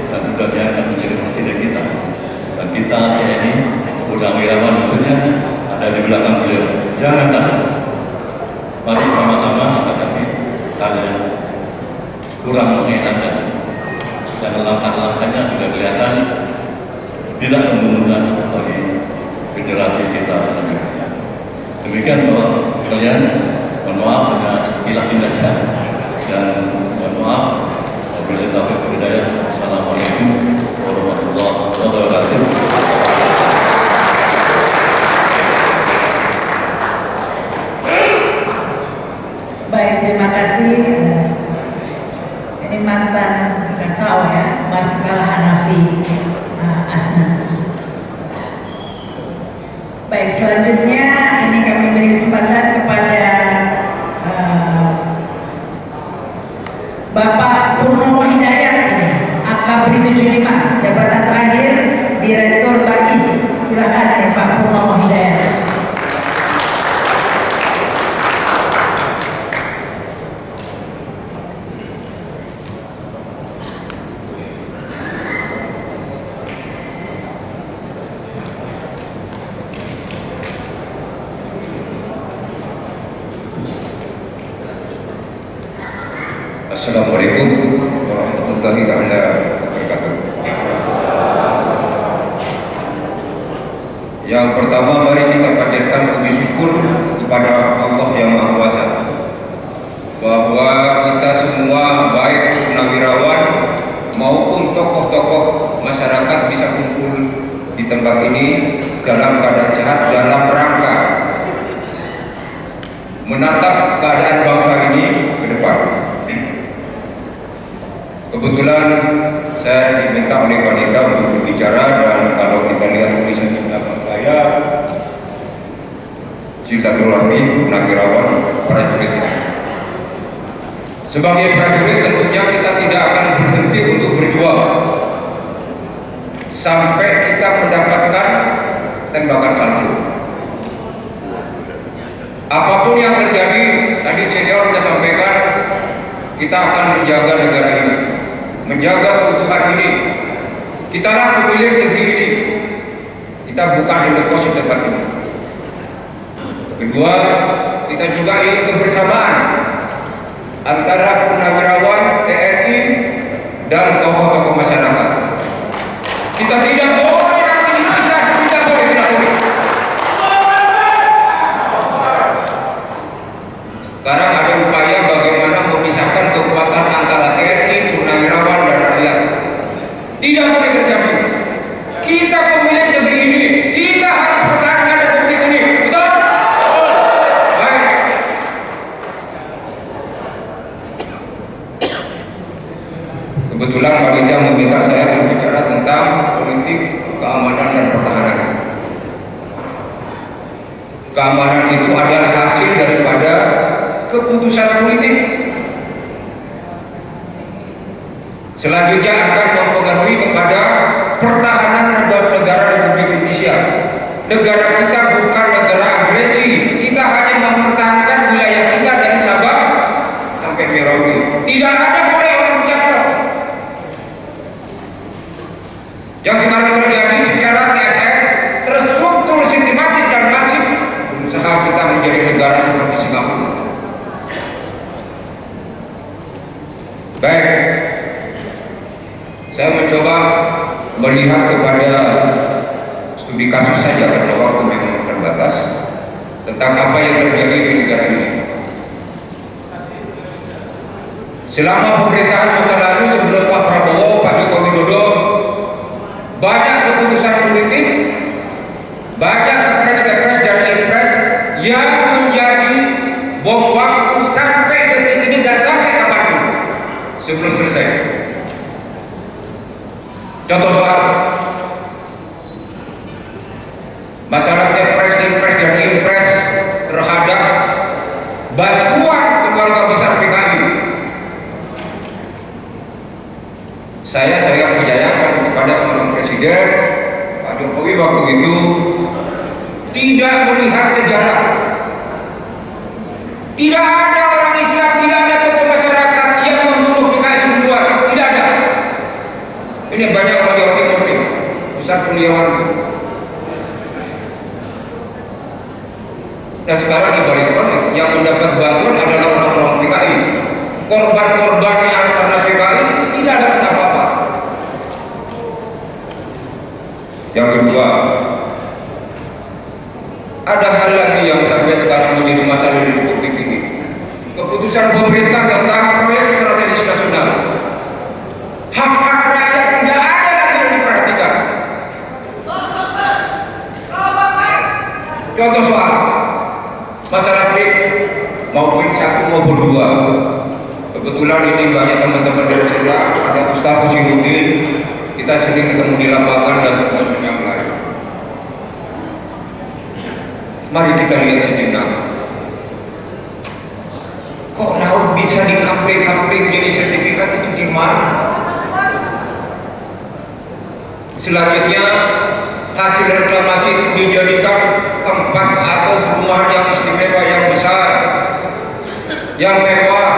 dan sudah akan menjadi presiden kita. Dan kita ini Purnawirawan maksudnya ada di belakang beliau. Jangan takut. Mari sama-sama menghadapi hal yang kurang mengenakan dan langkah-langkahnya sudah kelihatan tidak menguntungkan bagi federasi kita selanjutnya. Demikian Bapak sekalian, mohon maaf hanya sekilas saja dan mohon maaf wabillahi taufiq wal hidayah. Assalamualaikum warahmatullahi wabarakatuh. Baik, terima kasih. Ini mantan Kasau ya, Marsikal Hanafi Asna. Baik, selanjutnya ini kami beri kesempatan kepada Bapak Purnomo Hidayat, Akabri 75, jabatan terakhir Direktur BAIS. Silakan ya Pak Purnomo Hidayat. Assalamualaikum warahmatullahi wabarakatuh. Yang pertama, mari kita panjatkan puji syukur kepada Allah yang Maha Kuasa bahwa kita semua, baik purnawirawan maupun tokoh-tokoh masyarakat, bisa kumpul di tempat ini dalam keadaan sehat, dalam rangka menatap keadaan bangsa ini ke depan. Kebetulan saya diminta oleh panitia untuk berbicara, dan kalau kita lihat tulisan di belakang saya, silaturahmi purnawirawan prajurit. Sebagai prajurit tentunya kita tidak akan berhenti untuk berjuang sampai kita mendapatkan tembakan salju. Apapun yang terjadi, tadi senior sudah sampaikan, kita akan menjaga negara ini, menjaga keutuhan ini. Kita lah pemilik negeri ini. Kita bukan indekos di tempat ini. Kedua, kita juga ingin kebersamaan antara purnawirawan TNI dan tokoh-tokoh masyarakat. Kita tidak boleh nanti dipisah, tidak boleh, tidak boleh. Sekarang ada upaya bagaimana memisahkan kekuatan antara TNI, purnawirawan, dan rakyat. Tidak boleh terjadi. Kita pemilik negeri ini, kita harus pertahankan republik ini. Betul? Baik. Kebetulan panitia meminta saya berbicara tentang politik keamanan dan pertahanan. Keamanan itu adalah hasil daripada keputusan politik. Selanjutnya akan mempengaruhi kepada pertahanan terhadap negara Republik Indonesia. Negara kita bukan negara agresi. Kita hanya mempertahankan wilayah kita dari Sabang sampai Merauke. Tidak ada boleh orang mencaplok. Yang sekarang terjadi secara TSM terstruktur, sistematis dan masif, berusaha kita menjadi negara seperti Singapura. Baik, saya mencoba melihat kepada studi kasus saja karena waktu memang terbatas tentang apa yang terjadi di negara ini. Selama pemerintahan masa lalu sebelum Pak Prabowo, Pak Joko Widodo, banyak keputusan politik, banyak kepres-kepres dan impres yang menjadi bom waktu sampai detik ini dan sampai kapanpun sebelum selesai. Contoh soal masalah kepres, impres dan impres terhadap bantuan keluarga besar PKI. Saya menyayangkan kepada seorang presiden, Pak Jokowi waktu itu tidak melihat sejarah. Tidak ada orang Islam, tidak ada tokoh masyarakat yang membunuh PKI duluan, tidak ada. Ini banyak orang Jawa Timur nih, Ustaz Kurniawan. Dan sekarang dibalik-balik, yang mendapat bantuan adalah orang-orang PKI. Korban-korban yang karena PKI tidak dapat apa-apa. Yang kedua, ada hal lagi yang sampai sekarang menjadi masalah di Republik ini. Keputusan pemerintah tentang proyek strategis nasional. Hak-hak rakyat tidak ada lagi yang diperhatikan. Contoh soal masalah PIK maupun 1 maupun 2. Kebetulan ini banyak teman-teman dari saya, ada Ustaz Husinuddin, kita sering ketemu di lapangan dan teman-teman yang lain. Mari kita lihat sejenak. Kok laut bisa dikampling-kampling jadi sertifikat itu di mana? Selanjutnya, hasil reklamasi dijadikan tempat atau perumahan yang istimewa, yang besar, yang mewah.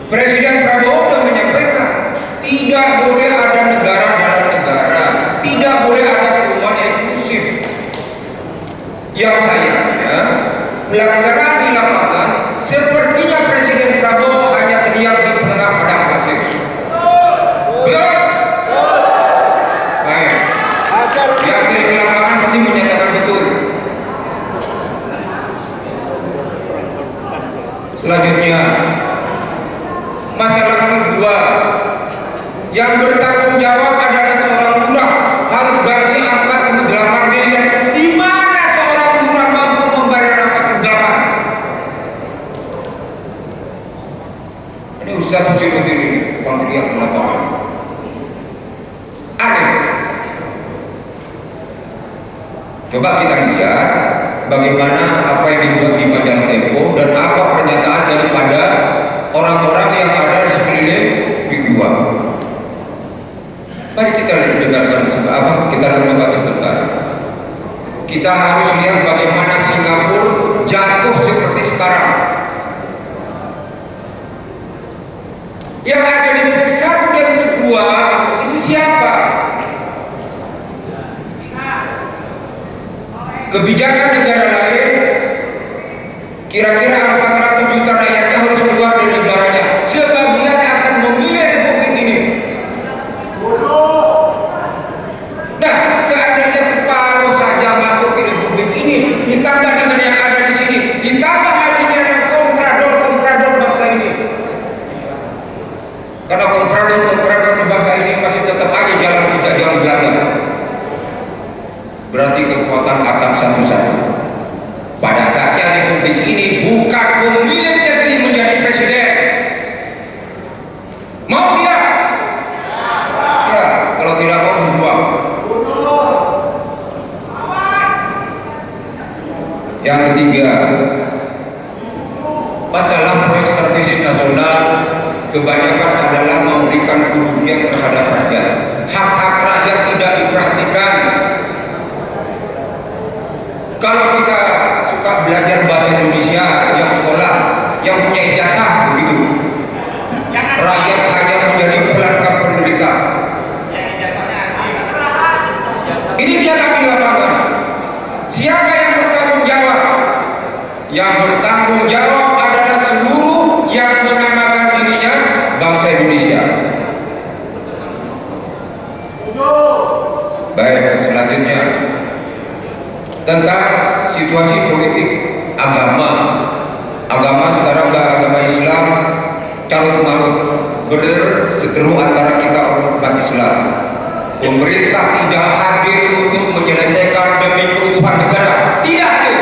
Presiden Prabowo sudah menyampaikan, tidak boleh ada negara dalam negara, tidak boleh ada perumahan eksklusif. Yang sayangnya, pelaksanaan di lapangan sepertinya Presiden Prabowo hanya teriak di tengah padang pasir. Betul? Baik. Yang saya di lapangan pasti menyatakan betul. Selanjutnya, masalah kedua, yang bertanggung jawab adalah seorang lurah, harus gaji angka 8 miliar. Di mana seorang lurah mampu membayar angka 8? Ini Ustaz kecil begini, tukang teriak di lapangan. Aneh. Coba kita lihat bagaimana apa yang dibuat di majalah Tempo dan apa pernyataan daripada orang-orang yang ada di sekeliling Big 2. Mari kita dengarkan apa, kita renungkan sebentar. Kita harus lihat bagaimana Singapura jatuh seperti sekarang. Yang ada di Big 1 dan Big 2 itu siapa? Kebijakan negara lain, kira-kira 400 juta rakyatnya harus keluar dari negaranya. Sebagian akan memilih republik ini. Nah, seandainya separuh saja masuk ke republik ini, ditambah dengan yang ada di sini, ditambah lagi dengan komprador bangsa ini. Karena komprador di bangsa ini masih tetap aja jalan tidak jalan Belanda. Berarti kekuatan akan satu-satu. Pada saatnya republik ini bukan pemilik negeri menjadi presiden. Mau dia? Ya, kalau tidak mau berjuang. Yang ketiga, masalah proyek strategis nasional kebanyakan adalah memberikan kerugian terhadap rakyat. Hak-hak rakyat tidak diperhatikan. Kalau kita suka belajar bahasa Indonesia, yang sekolah, yang punya ijazah begitu, rakyat hanya menjadi pelengkap penderita. Ini dia kami lapangan. Siapa yang bertanggung jawab? Yang bertanggung jawab adalah seluruh yang menamakan dirinya bangsa Indonesia. Baik, selanjutnya tentang situasi politik agama. Agama sekarang udah agama Islam carut marut, berseteru antara kita umat Islam. Pemerintah tidak hadir untuk menyelesaikan demi perubahan negara, tidak hadir.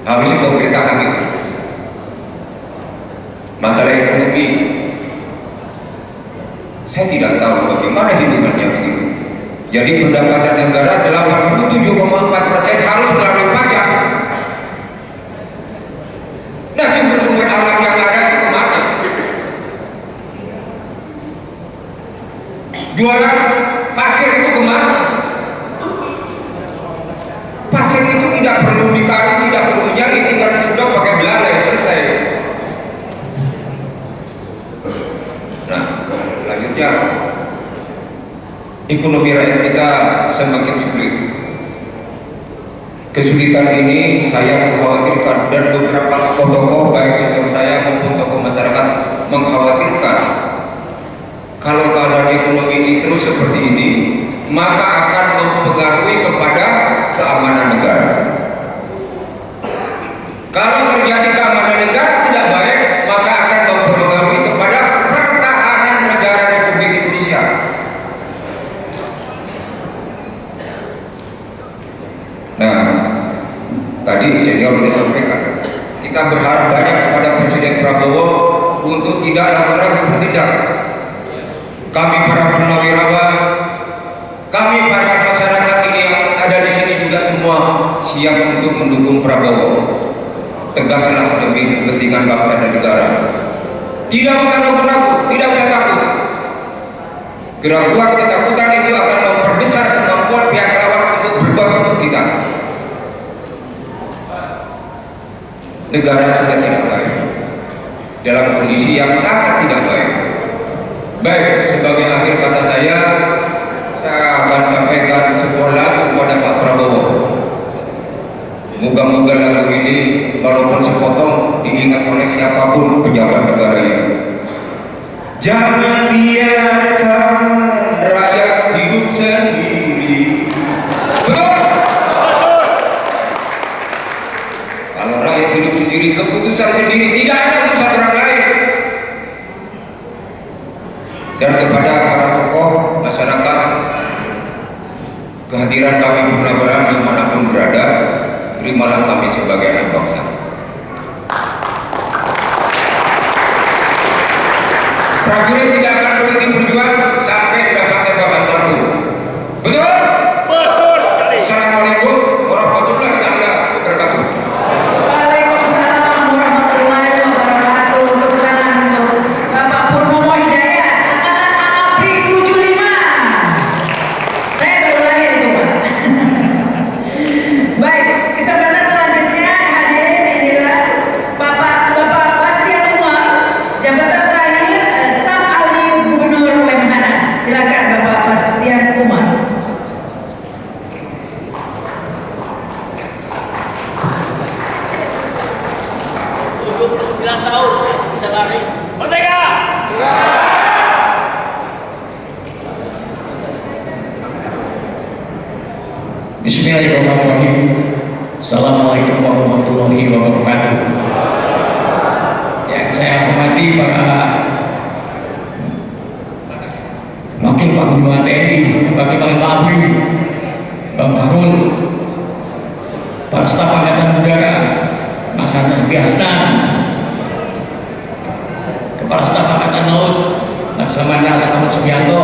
Harusnya pemerintah hadir. Masalah ekonomi, saya tidak tahu bagaimana hitungannya begitu. Jadi pendapatan negara 87,4% harus melalui pajak. Nah, sumber-sumber alam yang ada itu kemana? Jualan pasir itu kemana? Pasir itu tidak perlu ditarik, tidak perlu menyalin, tinggal sudah pakai belalai, selesai. Nah, lanjutnya, ekonomi rakyat kita semakin sulit. Kesulitan ini saya mengkhawatirkan dan beberapa tokoh baik senior saya maupun tokoh masyarakat mengkhawatirkan kalau keadaan ekonomi ini terus seperti ini, maka akan mempengaruhi kepada keamanan negara. Kalau terjadi keamanan negara tidak baik, maka akan mempengaruhi kepada pertahanan negara Republik Indonesia. Nah, tadi saya sudah sampaikan, kita berharap banyak kepada Presiden Prabowo untuk tidak ragu-ragu bertindak. Kami para purnawirawan, kami para masyarakat ini yang ada di sini juga semua siap untuk mendukung Prabowo. Tegaslah demi kepentingan bangsa dan negara. Tidak usah ragu-ragu, tidak usah takut. Keraguan, ketakutan itu akan memperbesar kemampuan pihak lawan untuk berbuat untuk kita. Negara sudah tidak baik, dalam kondisi yang sangat tidak baik. Baik, sebagai akhir kata saya akan sampaikan sebuah lagu kepada Pak Prabowo. Moga-moga lagu ini walaupun sepotong diingat oleh siapapun pejabat negara ini. Jangan biarkan rakyat hidup sendiri. para tokoh masyarakat, kehadiran kami Purnabaran dimanapun berada, terimalah kami sebagai anak bangsa. Prajurit tidak akan berhenti berjuang sampai dapat tembakan satu. Betul? Betul sekali. Assalamualaikum warahmatullahi wabarakatuh. Waalaikumsalam warahmatullahi wabarakatuh. Tepuk tangan untuk Bapak Purnomo Hidayat, Angkatan ABRI 75. Saya baru lahir itu, Pak. Baik, kesempatan selanjutnya hadirin inilah Bapak Bastian Umar, jabatan terakhir staf ahli Gubernur Lemhanas. Silakan Bapak Bastian Umar. Bismillahirrahmanirrahim. Assalamualaikum warahmatullahi wabarakatuh. Yang saya hormati para Wakil Panglima TNI, Wakil Panglima ABRI, Bang Harun, Pak Staf Angkatan Udara, Mas Hasan Biasnan, Kepala Staf Angkatan Laut, Laksamana Ahmad Subianto,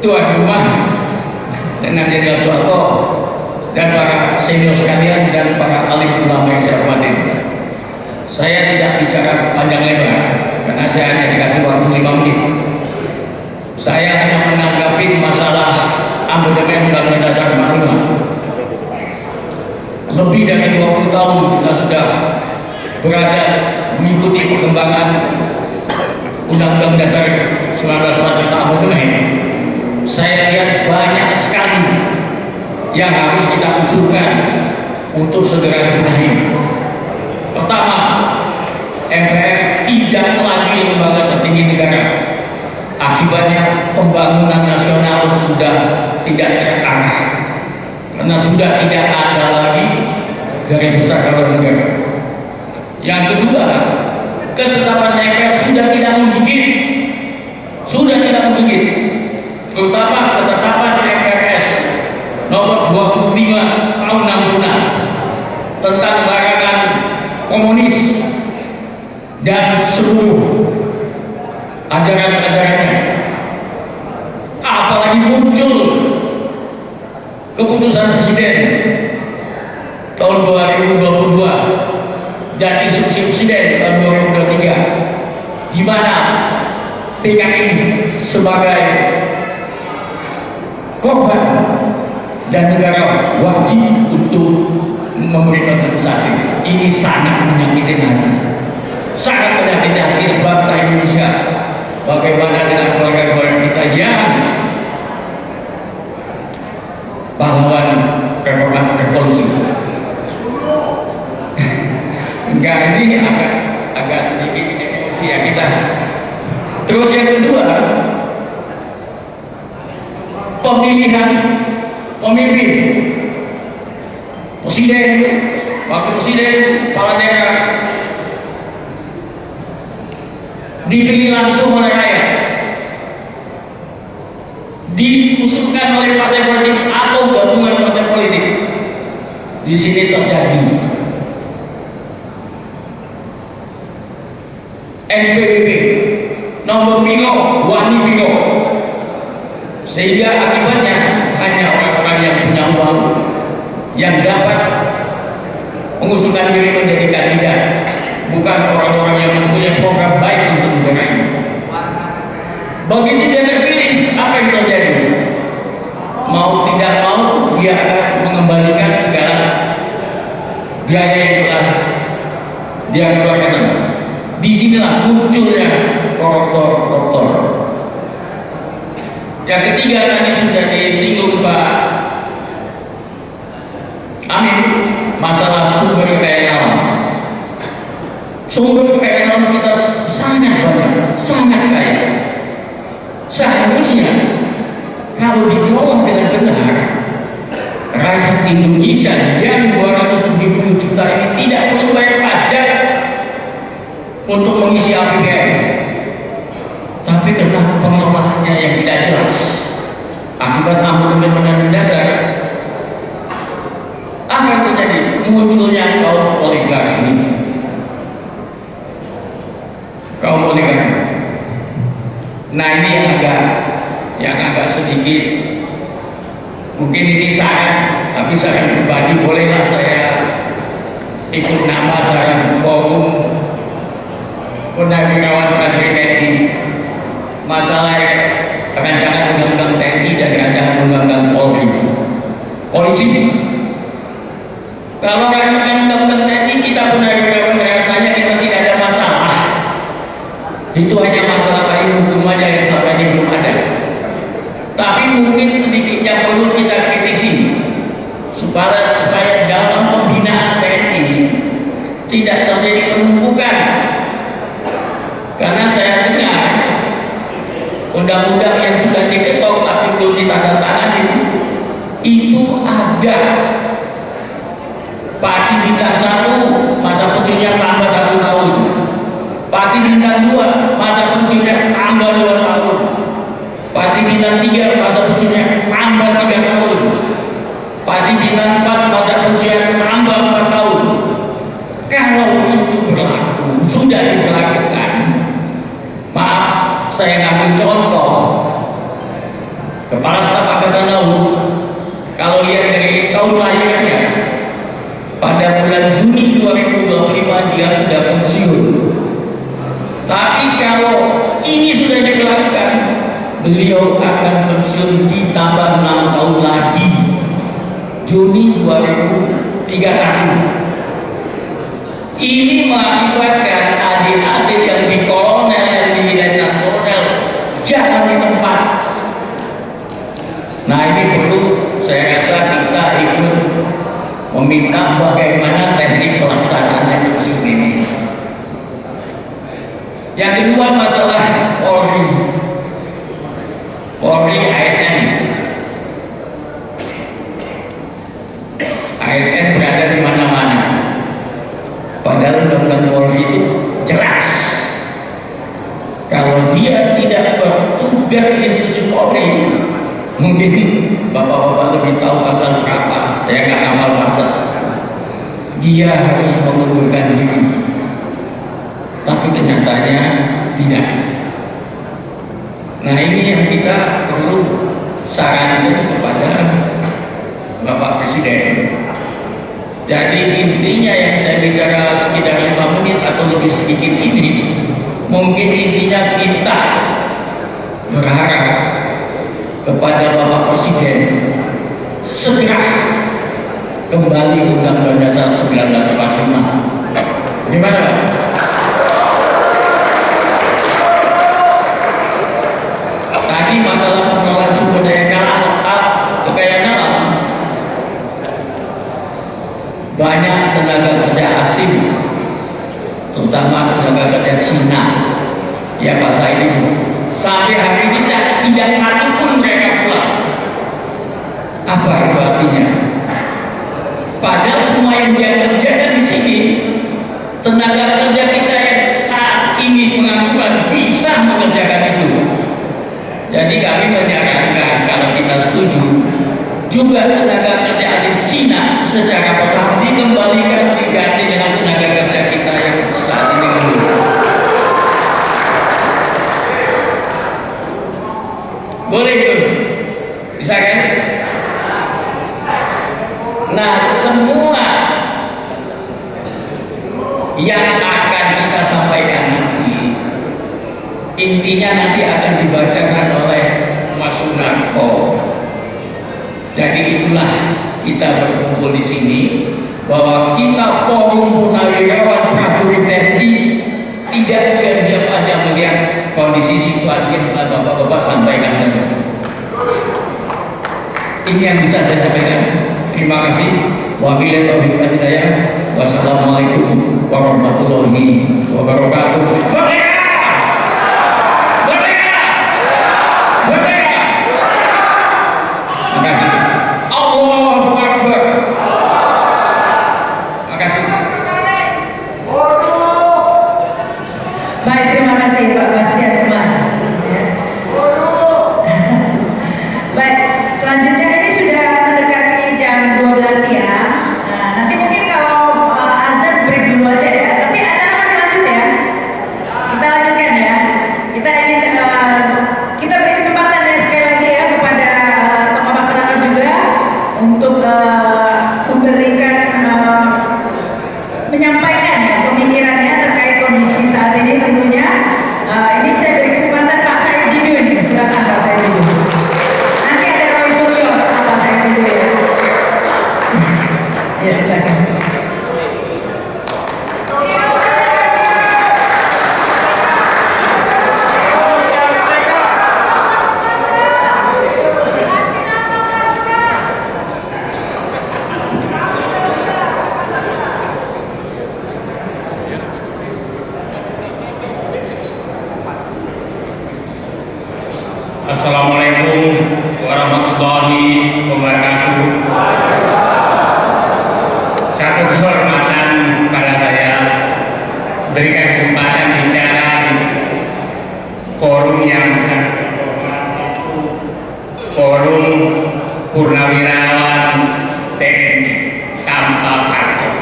Tuan Rumah Tenang Jenderal Soeharto, dan para senior sekalian dan para alim ulama yang saya hormati. Saya tidak bicara panjang lebar karena saya hanya dikasih waktu 5 menit. Saya hanya menanggapi masalah amandemen Undang-Undang Dasar 45. Lebih dari 20 tahun kita sudah berada mengikuti perkembangan Undang-Undang Dasar 1945 amandemen. Saya lihat banyak sekali yang harus kita usulkan untuk segera dibenahi. Pertama, MPR tidak lagi lembaga tertinggi negara. Akibatnya pembangunan nasional sudah tidak terarah karena sudah tidak ada lagi garis besar haluan negara. Yang kedua, ketetapan MPR sudah tidak menggigit, terutama ketetapan MPRS nomor 25 tahun 66 tentang larangan komunis dan seluruh ajaran-ajarannya. Apalagi muncul keputusan Presiden tahun 2022 dan instruksi Presiden tahun 2023 di mana PKI sebagai korban dan negara wajib untuk memberi kompensasi. Ini sangat menyakiti hati, sangat menyakiti hati bangsa Indonesia. Bagaimana dengan keluarga-keluarga kita yang pahlawan revolusi? Enggak, ini agak sedikit emosi ya kita. Terus yang kedua, pemilihan pemimpin, presiden, wakil presiden, kepala daerah dipilih langsung oleh rakyat, diusulkan oleh partai politik atau gabungan partai politik. Di sini terjadi NPWP, nomor biro, wani biro, sehingga akibatnya hanya orang-orang yang punya uang yang dapat mengusulkan diri menjadi kandidat, bukan orang-orang yang mempunyai program baik untuk negara ini. Begitu dia terpilih, apa yang terjadi? Mau tidak mau dia akan mengembalikan segala biaya yang telah dia keluarkan. Disinilah munculnya koruptor. Yang ketiga tadi sudah disinggung Pak Amin, masalah sumber kekayaan alam. Sumber kekayaan alam kita sangat banyak, sangat kaya. Seharusnya kalau dikelola dengan benar, rakyat Indonesia yang 270 juta ini tidak perlu bayar pajak untuk mengisi APBN. Tapi karena pengelolaannya yang tidak jelas. Akibat amandemen mendasar, apa yang terjadi? Munculnya kaum oligarki. Kaum oligarki. Nah, ini yang agak sedikit, mungkin ini saran, tapi saran pribadi, bolehlah saya ikut nama saran forum Purnawirawan Prajurit TNI masalah rancangan undang-undang TNI dan rancangan undang-undang Polri. Polisi, kalau rancangan undang-undang TNI kita Purnawirawan rasanya kita tidak ada masalah. Itu hanya masalah payung hukum aja yang sampai ini belum ada. Tapi mungkin sedikitnya perlu kita kritisi supaya dalam pembinaan TNI tidak terjadi penumpukan. Karena saya dengar undang-undang yang sudah diketok tapi belum ditandatangani itu ada Pati bintang 1 masa pensiunnya tambah 1 tahun, Pati bintang 2 masa pensiunnya tambah 2 tahun, Pati bintang 3 masa pensiunnya tambah 3 tahun, Pati bintang 4 masa pensiunnya tambah 4 tahun. Kalau itu berlaku, sudah diberlakukan, maaf, saya ngambil contoh Kepala Staf Angkatan Laut. Kalau lihat dari tahun lahirnya, pada bulan Juni 2025 dia sudah pensiun. Tapi kalau ini sudah diberlakukan, beliau akan pensiun ditambah 6 tahun lagi, Juni 2031. Ini mengakibatkan adik-adik yang di kolonel, yang di letnan kolonel jangan di tempat. Nah, ini perlu saya rasa kita ikut meminta bagaimana teknik pelaksanaan eksekusi ini. Yang kedua, masalah Polri. Polri ASN. ASN berada di mana-mana. Padahal undang-undang Polri itu jelas. Kalau dia tidak bertugas di institusi Polri, mungkin bapak-bapak lebih tahu pasal berapa. Saya nggak hafal pasal. Dia harus mengundurkan diri. Tapi kenyataannya tidak. Nah, ini yang kita perlu sarankan kepada Bapak Presiden. Jadi intinya yang saya bicara sekitar 5 menit atau lebih sedikit ini, mungkin intinya kita berharap kepada Bapak Presiden segera kembali Undang-Undang Dasar 1945. Gimana Pak? Tadi masalah pengelolaan sumber daya kekayaan alam, banyak tenaga kerja asing, terutama tenaga kerja Cina, ya Pak Said, sampai hari ini tidak satu pun mereka pulang. Apa itu artinya? Padahal semua yang dia kerjakan di sini, tenaga kerja kita yang saat ini pengangguran bisa mengerjakan itu. Jadi kami menyarankan kalau kita setuju, juga tenaga kerja asing Cina secara bertahap dikembalikan, diganti dengan tenaga kerja kita yang saat ini menurun. Boleh itu? Bisa kan? Nah, semua yang akan kita sampaikan nanti, intinya nanti akan dibacakan oleh Mas Sunarko. Jadi itulah kita berkumpul di sini, bahwa kita Forum Purnawirawan Prajurit TNI tidak diam-diam aja melihat kondisi situasi yang telah Bapak-Bapak sampaikan tadi. Ini yang bisa saya sampaikan. Terima kasih. Wabillahi taufiq wal hidayah. Wassalamualaikum warahmatullahi wabarakatuh. Baik, terima kasih Pak Bastian. Ya. Assalamualaikum warahmatullahi wabarakatuh. Satu kehormatan pada saya berikan kesempatan bicara di forum yang sangat terhormat, forum Purnawirawan TNI tanpa partai.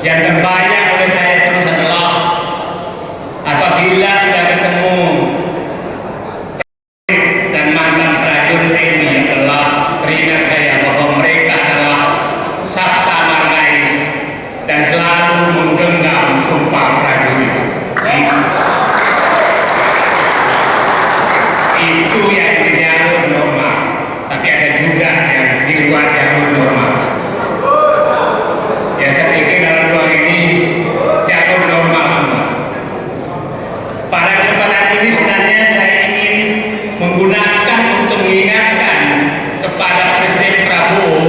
Yang terbanyak oleh saya terus adalah apabila sudah ketemu dan mantan prajurit TNI adalah teringat saya bahwa mereka adalah sabta margais dan selalu menggenggam sumpah prajurit. Itu yang di jalur normal, tapi ada juga yang di luar jalur normal. Ya saya pikir dalam ruang ini jalur normal semua. Pada kesempatan ini sebenarnya saya ingin menggunakan untuk mengingatkan kepada Presiden Prabowo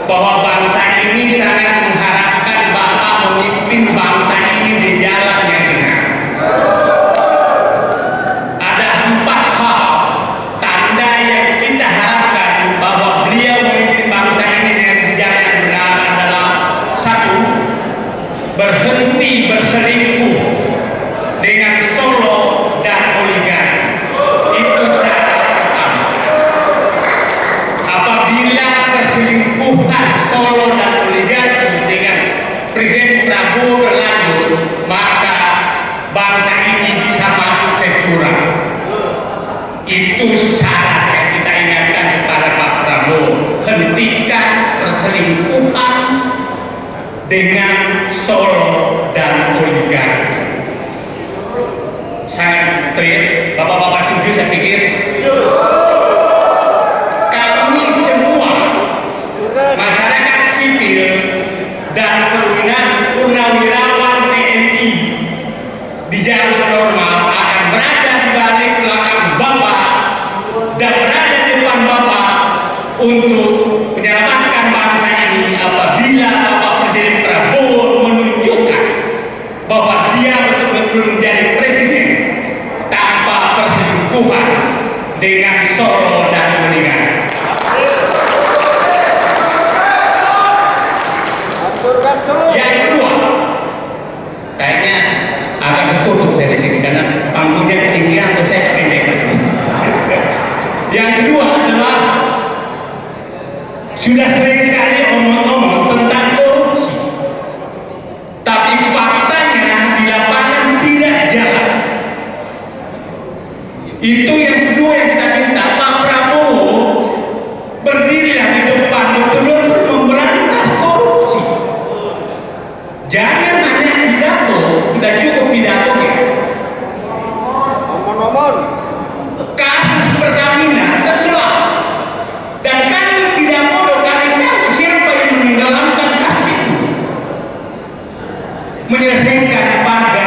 bahwa bangsa ini sangat mengharapkan Bapak memimpin bangsa ini di jalan yang benar. Ada 4 hal tanda yang kita harapkan bahwa beliau memimpin bangsa ini dengan di jalan yang benar adalah: 1. Berhenti berselingkuh dengan Solo dan oligarki. Itu syarat pertama. Apabila perselingkuhan Solo dan oligarki dengan Presiden Prabowo berlanjut, maka bangsa ini bisa masuk ke jurang. Itu syarat yang kita ingatkan kepada Pak Prabowo. Hentikan perselingkuhan dengan Solo dan oligarki. Sangat clear, Bapak-bapak setuju saya pikir. Kami semua masyarakat sipil dan purnawirawan TNI di jalur normal akan berada di balik belakang Bapak dan berada di depan Bapak untuk menyelamatkan bangsa ini apabila Bapak Presiden Prabowo menunjukkan bahwa dia betul-betul menjadi presiden tanpa perselingkuhan dengan Solo dan oligarki. Yang kedua, kayaknya agak ketutup saya di sini karena panggungnya ketinggian atau saya pendek. Yang kedua adalah sudah sering sekali omong-omong tentang korupsi, tapi faktanya di lapangan tidak jalan. Itu yang kedua yang kita minta. Pak Prabowo berdirilah di depan betul-betul memberantas korupsi. Jangan hanya pidato, tidak cukup pidato gitu. Kasus Pertamina tenggelam dan kami tidak bodoh, kami tahu siapa yang menenggelamkan kasus itu. Menyelesaikan pada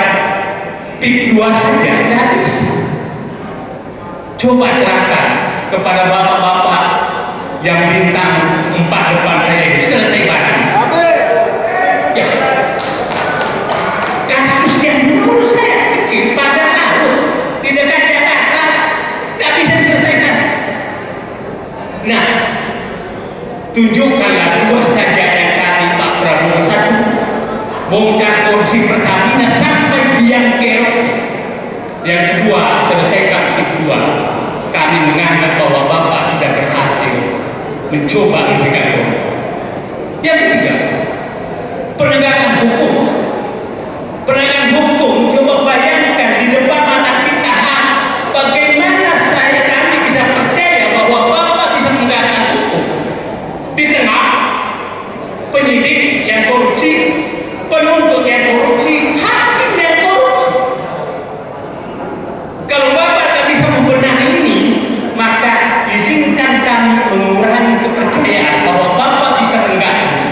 PIK 2 saja tidak bisa. Coba serahkan kepada bapak-bapak yang bintang 4 depan saya itu, selesai barang. Ya. Kasus yang menurut saya kecil pada laut di dekat Jakarta nggak bisa diselesaikan. Nah, tunjukkanlah 2 saja yang kami Pak Prabowo. 1, bongkar korupsi Pertamina sampai biang kerok. Yang kedua, selesaikan PIK 2. Kami menganggap bahwa Bapak sudah berhasil mencoba menyelesaikan korupsi. Yang ketiga, penegakan hukum. Penegakan hukum, coba bayangkan di depan mata kita, bagaimana kami bisa percaya bahwa Bapak bisa menegakkan hukum di tengah penyidik yang korupsi, penuntut yang korupsi, hakim yang korupsi. Kalau Bapak tak bisa membenahi ini, maka izinkan kami mengurangi kepercayaan bahwa Bapak bisa menegakkan.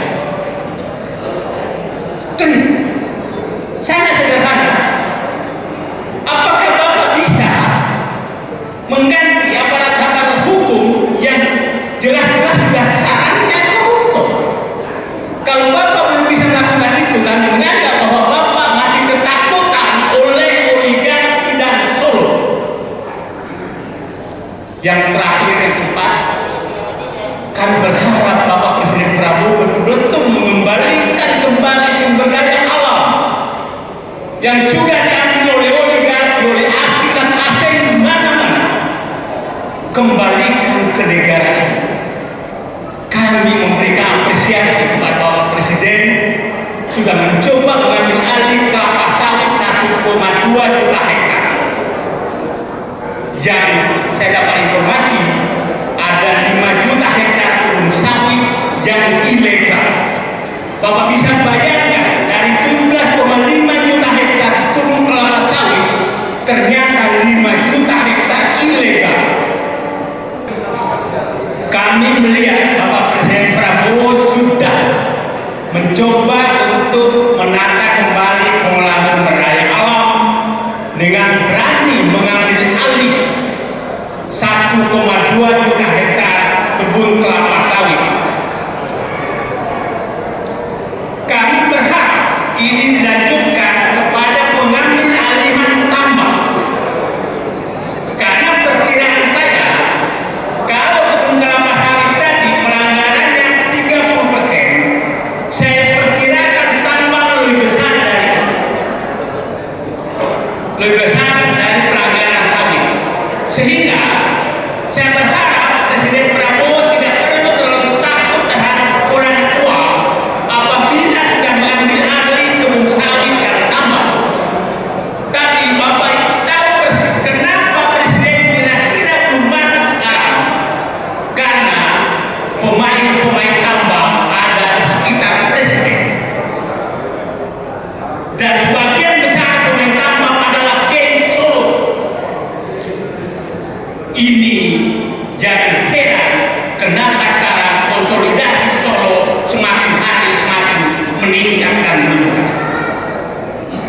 Sangat sederhana. Apakah Bapak bisa mengganti aparat hukum yang jelas-jelas sudah sarannya koruptor? Kalau Bapak belum bisa melakukan itu, kami menganggap bahwa Bapak masih ketakutan oleh oligarki dan Yang terakhir, yang keempat, kami berharap Bapak Presiden Prabowo betul-betul mengembalikan kembali sumber daya alam yang sudah diambil oleh oligarki, oleh asing dan asing di mana-mana. Kembalikan ke negara ini. Kami memberikan apresiasi kepada Bapak Presiden sudah mencoba mengambil alih kelapa sawit 1,2 juta hektar. Yang saya dapat informasi ada 5 juta hektar kebun sawit yang ilegal. Bapak bisa bayangkan dari 17,5 juta hektar kebun kelapa sawit ternyata 5 juta hektar ilegal. Kami melihat Bapak Presiden Prabowo sudah mencoba untuk menata kembali pengolahan sumber daya alam dengan berani mengambil alih 1,2 juta hektar kebun kelapa sawit. Kami berharap ini dilanjutkan kepada pengambil alihan tambang, karena perkiraan saya kalau kebun kelapa sawit tadi pelanggarannya 30%, saya perkirakan tambang lebih besar dari pelanggaran sawit. Sehingga saya berharap Presiden Prabowo tidak perlu terlalu takut terhadap orang tua apabila sudah mengambil alih kebun sawit dan tambang. Tapi Bapak tahu persis kenapa Presiden kira-kira belum masuk sekarang, karena pemain-pemain tambang ada di sekitar Presiden, dan sebagian besar pemain tambang adalah geng Solo. Ini jangan heran kenapa sekarang konsolidasi Solo semakin hari semakin meningkat dan meluas.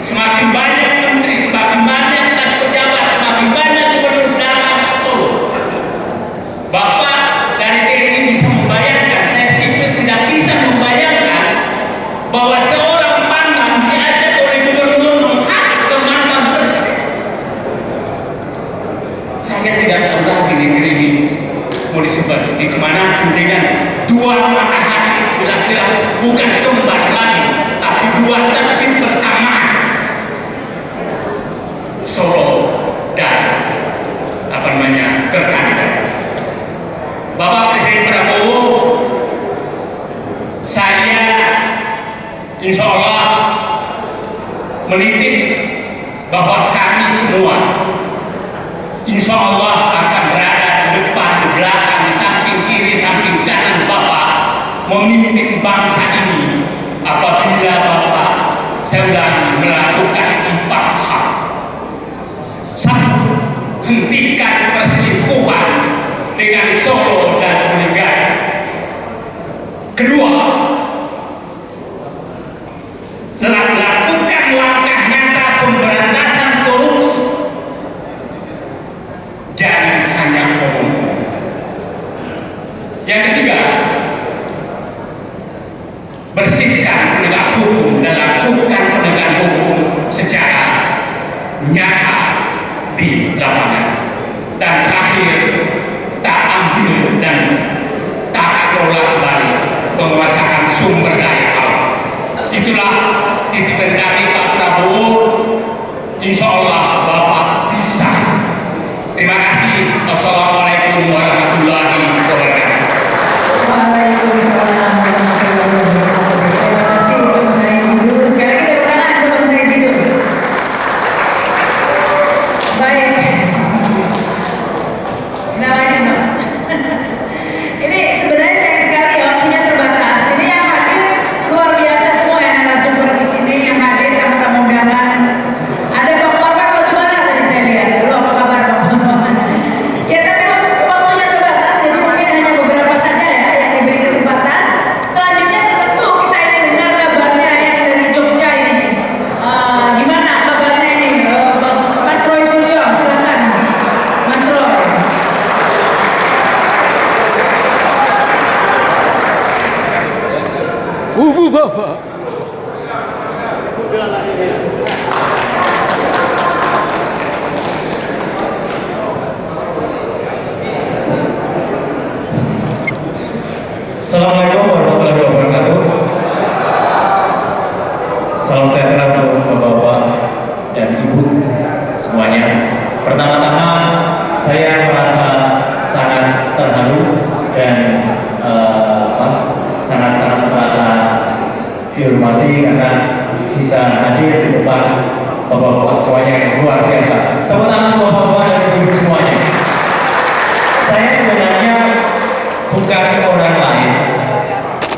Semakin banyak menteri, semakin banyak tas pejabat, semakin banyak gubernur datang ke Solo. Bapak dari TNI bisa membayangkan, saya sipil tidak bisa membayangkan bahwa seorang Pangdam diajak oleh gubernur menghadap ke mantan presiden. Saya tidak tahu lagi negeri ini mau disebut di kemana dengan dua mata hati, jelas-jelas bukan kembar lagi, tapi dua tertib bersamaan. Solo dan Kertanegara. Bapak Presiden Prabowo, saya insya Allah menitip bahwa kami semua insya Allah akan berada di depan, di belakang, di samping kiri, samping kanan Bapak memimpin bangsa ini apabila Bapak saya ulangi melakukan 4 hal. 1. Hentikan perselingkuhan dengan Solo dan oligarki. 2. Lakukan langkah nyata pemberantasan korupsi. Jangan hanya ngomong. Yang 3, bersihkan penegak hukum dan lakukan penegakan hukum secara nyata di lapangan. Dan terakhir, tak ambil dan tak kelola kembali penguasaan sumber daya alam. Itulah titipan kami Pak Prabowo. Insya Allah Bapak bisa. Terima kasih. Wassalamualaikum warahmatullahi wabarakatuh. Waalaikumsalam warahmatullahi wabarakatuh. Terima kasih Mas Said Didu. Sekali lagi tepuk tangan untuk Mas Said Didu. Baik. Kenal lagi Mbak. Ini sebenarnya sayang sekali ya, waktunya terbatas. Ini yang hadir luar biasa semua ya narasumber. Pertama-tama saya merasa sangat terharu dan sangat-sangat merasa dihormati karena bisa hadir di depan bapak-bapak semuanya yang luar biasa. Tepuk tangan bapak-bapak dan ibu semuanya. Saya sebenarnya bukan orang lain.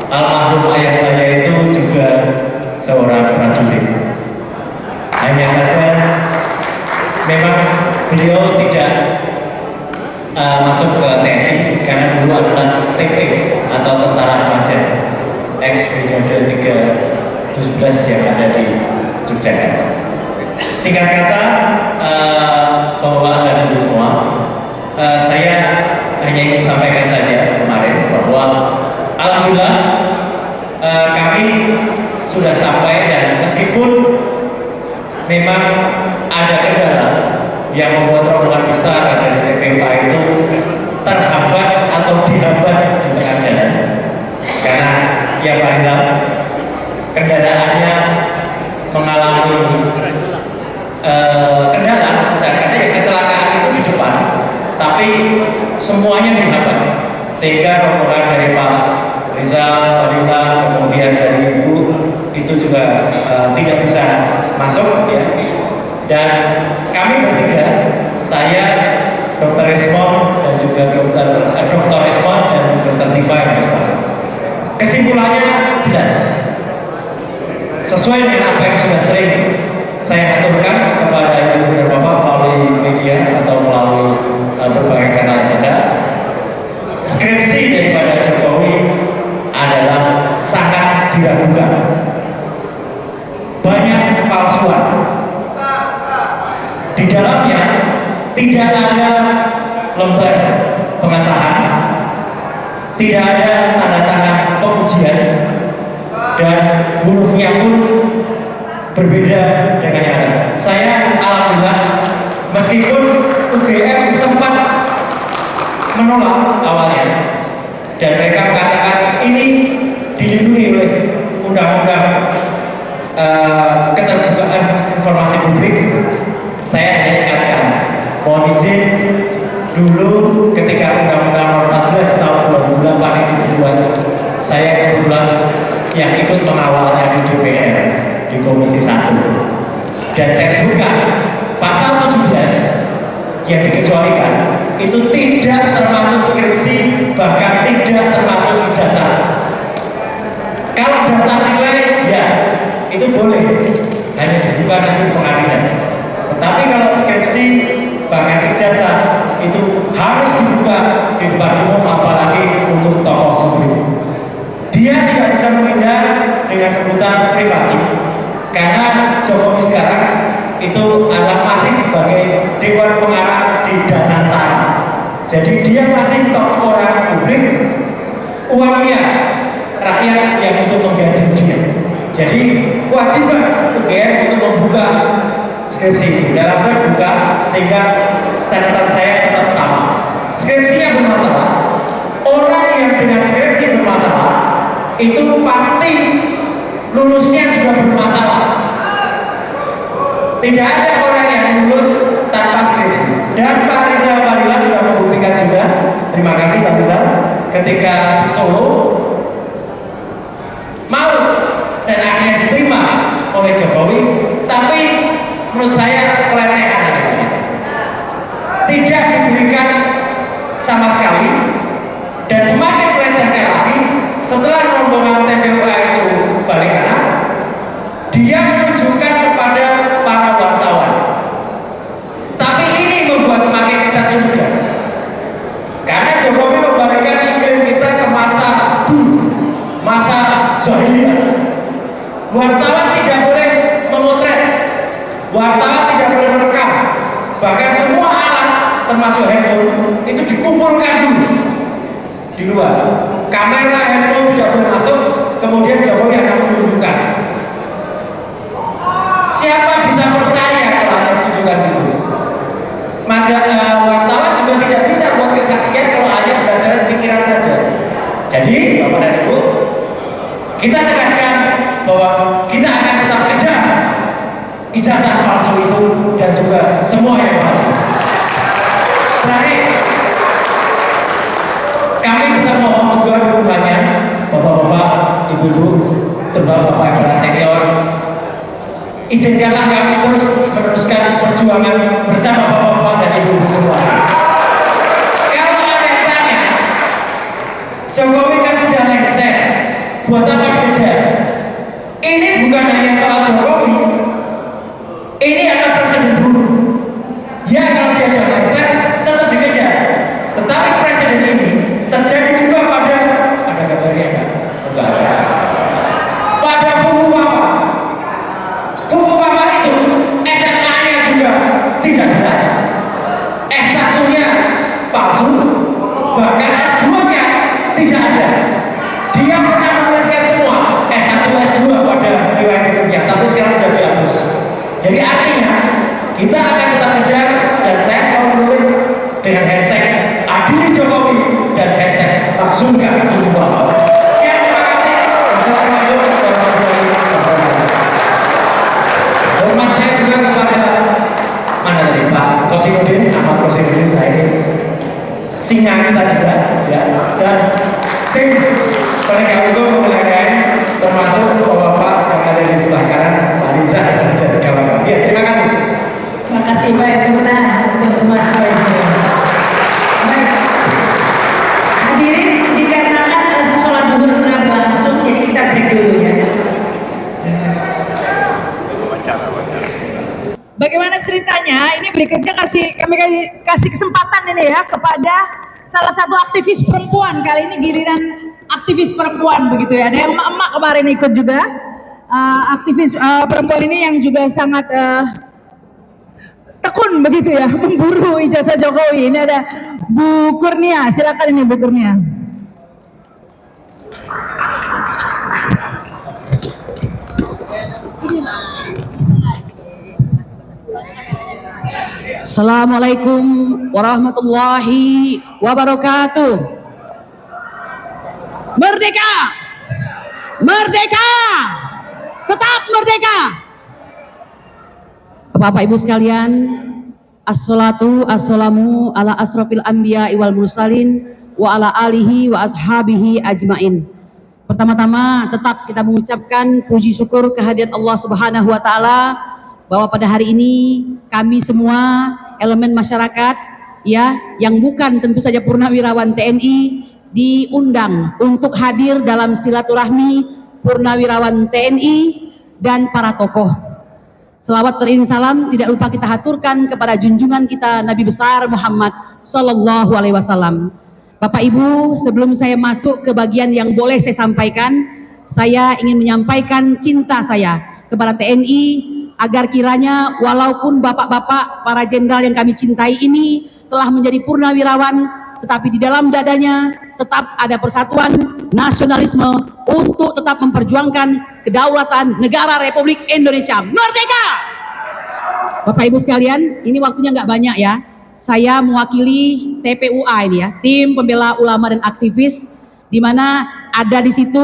Almarhum ayah saya itu juga seorang prajurit. Hanya saja memang beliau tidak masuk ke TNI karena dulu adalah TP atau Tentara Remaja ex-Brigade 317 yang ada di Yogyakarta. Singkat kata, bapak dan ibu semua, saya hanya ingin sampaikan saja kemarin bahwa alhamdulillah kami sudah sampai, dan meskipun memang ada kendala yang membuat rombongan besar dari TPPA itu terhambat atau dihambat di tengah jalan, karena ya Pak Rizal, kendaraannya mengalami kendala, misalkan ya kecelakaan itu di depan, tapi semuanya dihambat, sehingga rombongan dari Pak Rizal, Pak Dita, kemudian dari Ibu itu juga tidak bisa masuk ya. Dan kami bertiga, saya, Dr. Resmond dan juga Dr. Resmond dan Dr. Tifa yang harus masuk. Kesimpulannya jelas, sesuai dengan apa yang sudah sering saya aturkan kepada ibu dan bapak melalui media atau melalui berbagai kanal kita. Skripsi daripada Jokowi adalah sangat diragukan. Banyak kepalsuan. Di dalamnya tidak ada lembar pengesahan, tidak ada tanda tangan pengujian, dan hurufnya pun berbeda dengan yang ada. Saya alhamdulillah, meskipun UGM sempat menolak awalnya, dan mereka mengatakan ini dilindungi oleh undang-undang keterbukaan informasi publik. Saya hanya ingatkan, mohon izin, dulu ketika Undang-Undang Nomor 14 tahun 2008 itu dibuat, saya kebetulan yang ikut mengawalnya di DPR di Komisi 1. Dan saya sebutkan pasal 17 yang dikecualikan itu tidak termasuk skripsi, bahkan tidak termasuk ijazah. Kalau daftar nilai ya itu boleh, hanya dibuka nanti pengadilan. Tetapi kalau skripsi bahkan ijazah itu harus dibuka di depan umum, apalagi untuk tokoh publik. Dia tidak bisa menghindar dengan sebutan privasi, karena Jokowi sekarang itu adalah masih sebagai Dewan Pengarah di Danantara. Jadi dia masih tokoh orang publik, uangnya rakyat yang untuk menggaji dia. Jadi kewajiban UGM untuk membuka skripsi dalam terbuka, sehingga catatan saya tetap sama. Skripsinya bermasalah, orang yang dengan skripsi bermasalah itu pasti lulusnya juga bermasalah. Tidak ada orang yang lulus tanpa skripsi. Dan Pak Rizal Fadila sudah membuktikan juga. Terima kasih Pak Rizal, ketika di Solo mau dan akhirnya diterima oleh Jokowi, tapi menurut saya pelecehan, tidak diberikan sama sekali. Dan semakin melecehkan lagi, setelah rombongan TPPA itu balik kanan, dia menunjukkan kepada para wartawan. Tapi ini membuat semakin kita curiga, karena Jokowi membalikkan iklim kita ke masa dulu, masa jahiliyah. Wartawan tidak boleh memotret, wartawan tidak boleh merekam, bahkan semua alat termasuk handphone itu dikumpulkan dulu di luar. Kamera handphone tidak boleh masuk, kemudian Jokowi akan menunjukkan. Siapa bisa percaya kalau ada tunjukkan itu? Wartawan juga tidak bisa buat kesaksian kalau hanya berdasarkan pikiran saja. Jadi Bapak dan Ibu, kita tegaskan bahwa kita akan tetap kejar ijazah palsu itu dan juga semua yang palsu. dengan hashtag adili Jokowi dan hashtag langsungkan jumlah. Sekian, terima kasih. Wassalamualaikum warahmatullahi wabarakatuh. Hormat saya juga kepada mana tadi Pak Kosimudin, Ahmad Kosimudin, ini singa kita juga ya, dan tim penegak hukum mulai termasuk bapak yang ada di sebelah kanan Pak Riza dan kawan-kawan. Ya, terima kasih. Terima kasih baik teman untuk Mas Baik. Hadirin, dikarenakan sholat duhur tengah berlangsung, jadi kita break dulu ya. Bagaimana ceritanya? Ini berikutnya kami kasih kesempatan ini ya kepada salah satu aktivis perempuan. Kali ini giliran aktivis perempuan begitu ya. Ada yang emak-emak kemarin ikut juga. Aktivis perempuan ini yang juga sangat tekun begitu ya, memburu ijazah Jokowi. Ini ada Bu Kurnia, silakan ini Bu Kurnia. Assalamualaikum warahmatullahi wabarakatuh. Merdeka! Merdeka! Tetap merdeka! Bapak Ibu sekalian, assalamu ala asrofil anbiya wal mursalin wa ala alihi wa ashabihi ajmain. Pertama-tama tetap kita mengucapkan puji syukur kehadirat Allah Subhanahu wa taala bahwa pada hari ini kami semua elemen masyarakat ya yang bukan tentu saja purnawirawan TNI diundang untuk hadir dalam silaturahmi purnawirawan TNI dan para tokoh. Selawat beriring salam tidak lupa kita haturkan kepada junjungan kita Nabi besar Muhammad Sallallahu Alaihi Wasallam. Bapak Ibu, sebelum saya masuk ke bagian yang boleh saya sampaikan, saya ingin menyampaikan cinta saya kepada TNI agar kiranya walaupun bapak-bapak para jenderal yang kami cintai ini telah menjadi purnawirawan, tetapi di dalam dadanya tetap ada persatuan nasionalisme untuk tetap memperjuangkan kedaulatan negara Republik Indonesia. Merdeka! Bapak Ibu sekalian, ini waktunya nggak banyak ya. Saya mewakili TPUA ini ya, Tim Pembela Ulama dan Aktivis, di mana ada di situ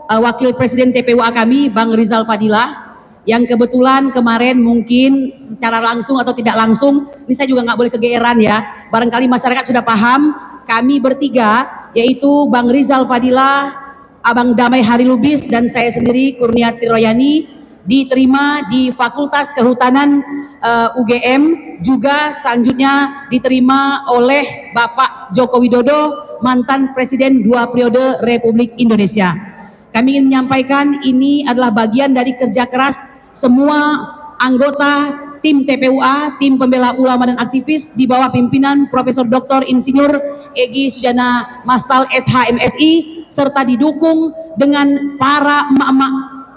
Wakil Presiden TPUA kami, Bang Rizal Fadilah, yang kebetulan kemarin mungkin secara langsung atau tidak langsung, ini saya juga nggak boleh kegeeran ya, barangkali masyarakat sudah paham, kami bertiga, yaitu Bang Rizal Fadilah, Abang Damai Hari Lubis, dan saya sendiri Kurniati Royani, diterima di Fakultas Kehutanan UGM, juga selanjutnya diterima oleh Bapak Joko Widodo, mantan Presiden 2 periode Republik Indonesia. Kami ingin menyampaikan ini adalah bagian dari kerja keras semua anggota tim TPUA, tim pembela ulama dan aktivis di bawah pimpinan Profesor Dr. Insinyur Egy Sujana Mastal SHMSI, serta didukung dengan para emak-emak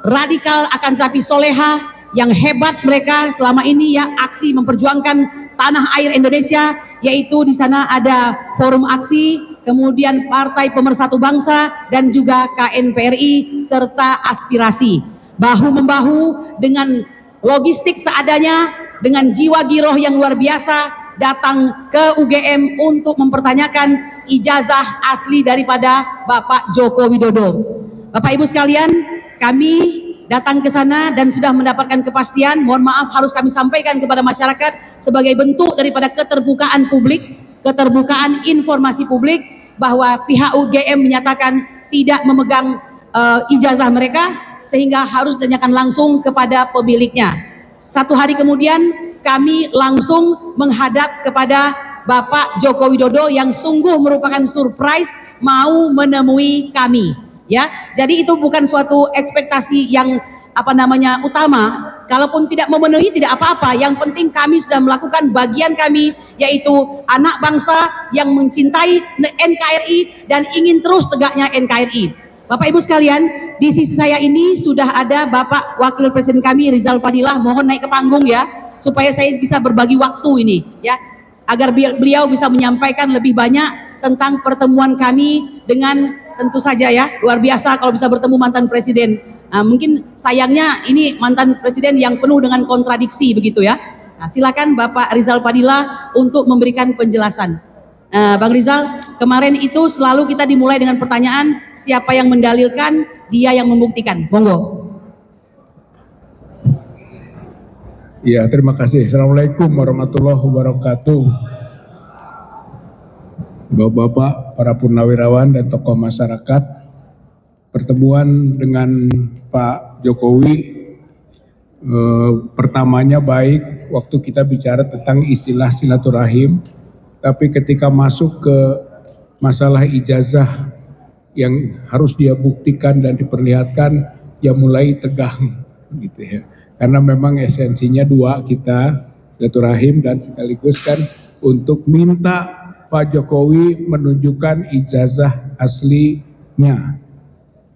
radikal akan tapi soleha yang hebat mereka selama ini ya, aksi memperjuangkan tanah air Indonesia, yaitu di sana ada Forum Aksi, kemudian Partai Pemersatu Bangsa, dan juga KNPRI serta Aspirasi. Bahu-membahu dengan logistik seadanya, dengan jiwa giroh yang luar biasa, datang ke UGM untuk mempertanyakan ijazah asli daripada Bapak Joko Widodo. Bapak Ibu sekalian, kami datang ke sana dan sudah mendapatkan kepastian, mohon maaf harus kami sampaikan kepada masyarakat sebagai bentuk daripada keterbukaan publik, keterbukaan informasi publik, bahwa pihak UGM menyatakan tidak memegang ijazah mereka, sehingga harus ditanyakan langsung kepada pemiliknya. Satu hari kemudian kami langsung menghadap kepada Bapak Joko Widodo yang sungguh merupakan surprise mau menemui kami. Ya, jadi itu bukan suatu ekspektasi yang utama. Kalaupun tidak memenuhi tidak apa-apa. Yang penting kami sudah melakukan bagian kami, yaitu anak bangsa yang mencintai NKRI dan ingin terus tegaknya NKRI. Bapak Ibu sekalian, di sisi saya ini sudah ada Bapak Wakil Presiden kami Rizal Fadilah, mohon naik ke panggung ya, supaya saya bisa berbagi waktu ini ya, agar beliau bisa menyampaikan lebih banyak tentang pertemuan kami dengan, tentu saja ya, luar biasa kalau bisa bertemu mantan presiden. Nah, mungkin sayangnya ini mantan presiden yang penuh dengan kontradiksi begitu ya. Nah, silakan Bapak Rizal Fadila untuk memberikan penjelasan. Bang Rizal, kemarin itu selalu kita dimulai dengan pertanyaan siapa yang mendalilkan, dia yang membuktikan. Monggo. Ya, terima kasih. Assalamualaikum warahmatullahi wabarakatuh. Bapak-bapak, para purnawirawan dan tokoh masyarakat, pertemuan dengan Pak Jokowi pertamanya baik waktu kita bicara tentang istilah silaturahim, tapi ketika masuk ke masalah ijazah yang harus dia buktikan dan diperlihatkan, ya mulai tegang gitu ya. Karena memang esensinya dua, kita silaturahim dan sekaligus kan untuk minta Pak Jokowi menunjukkan ijazah aslinya,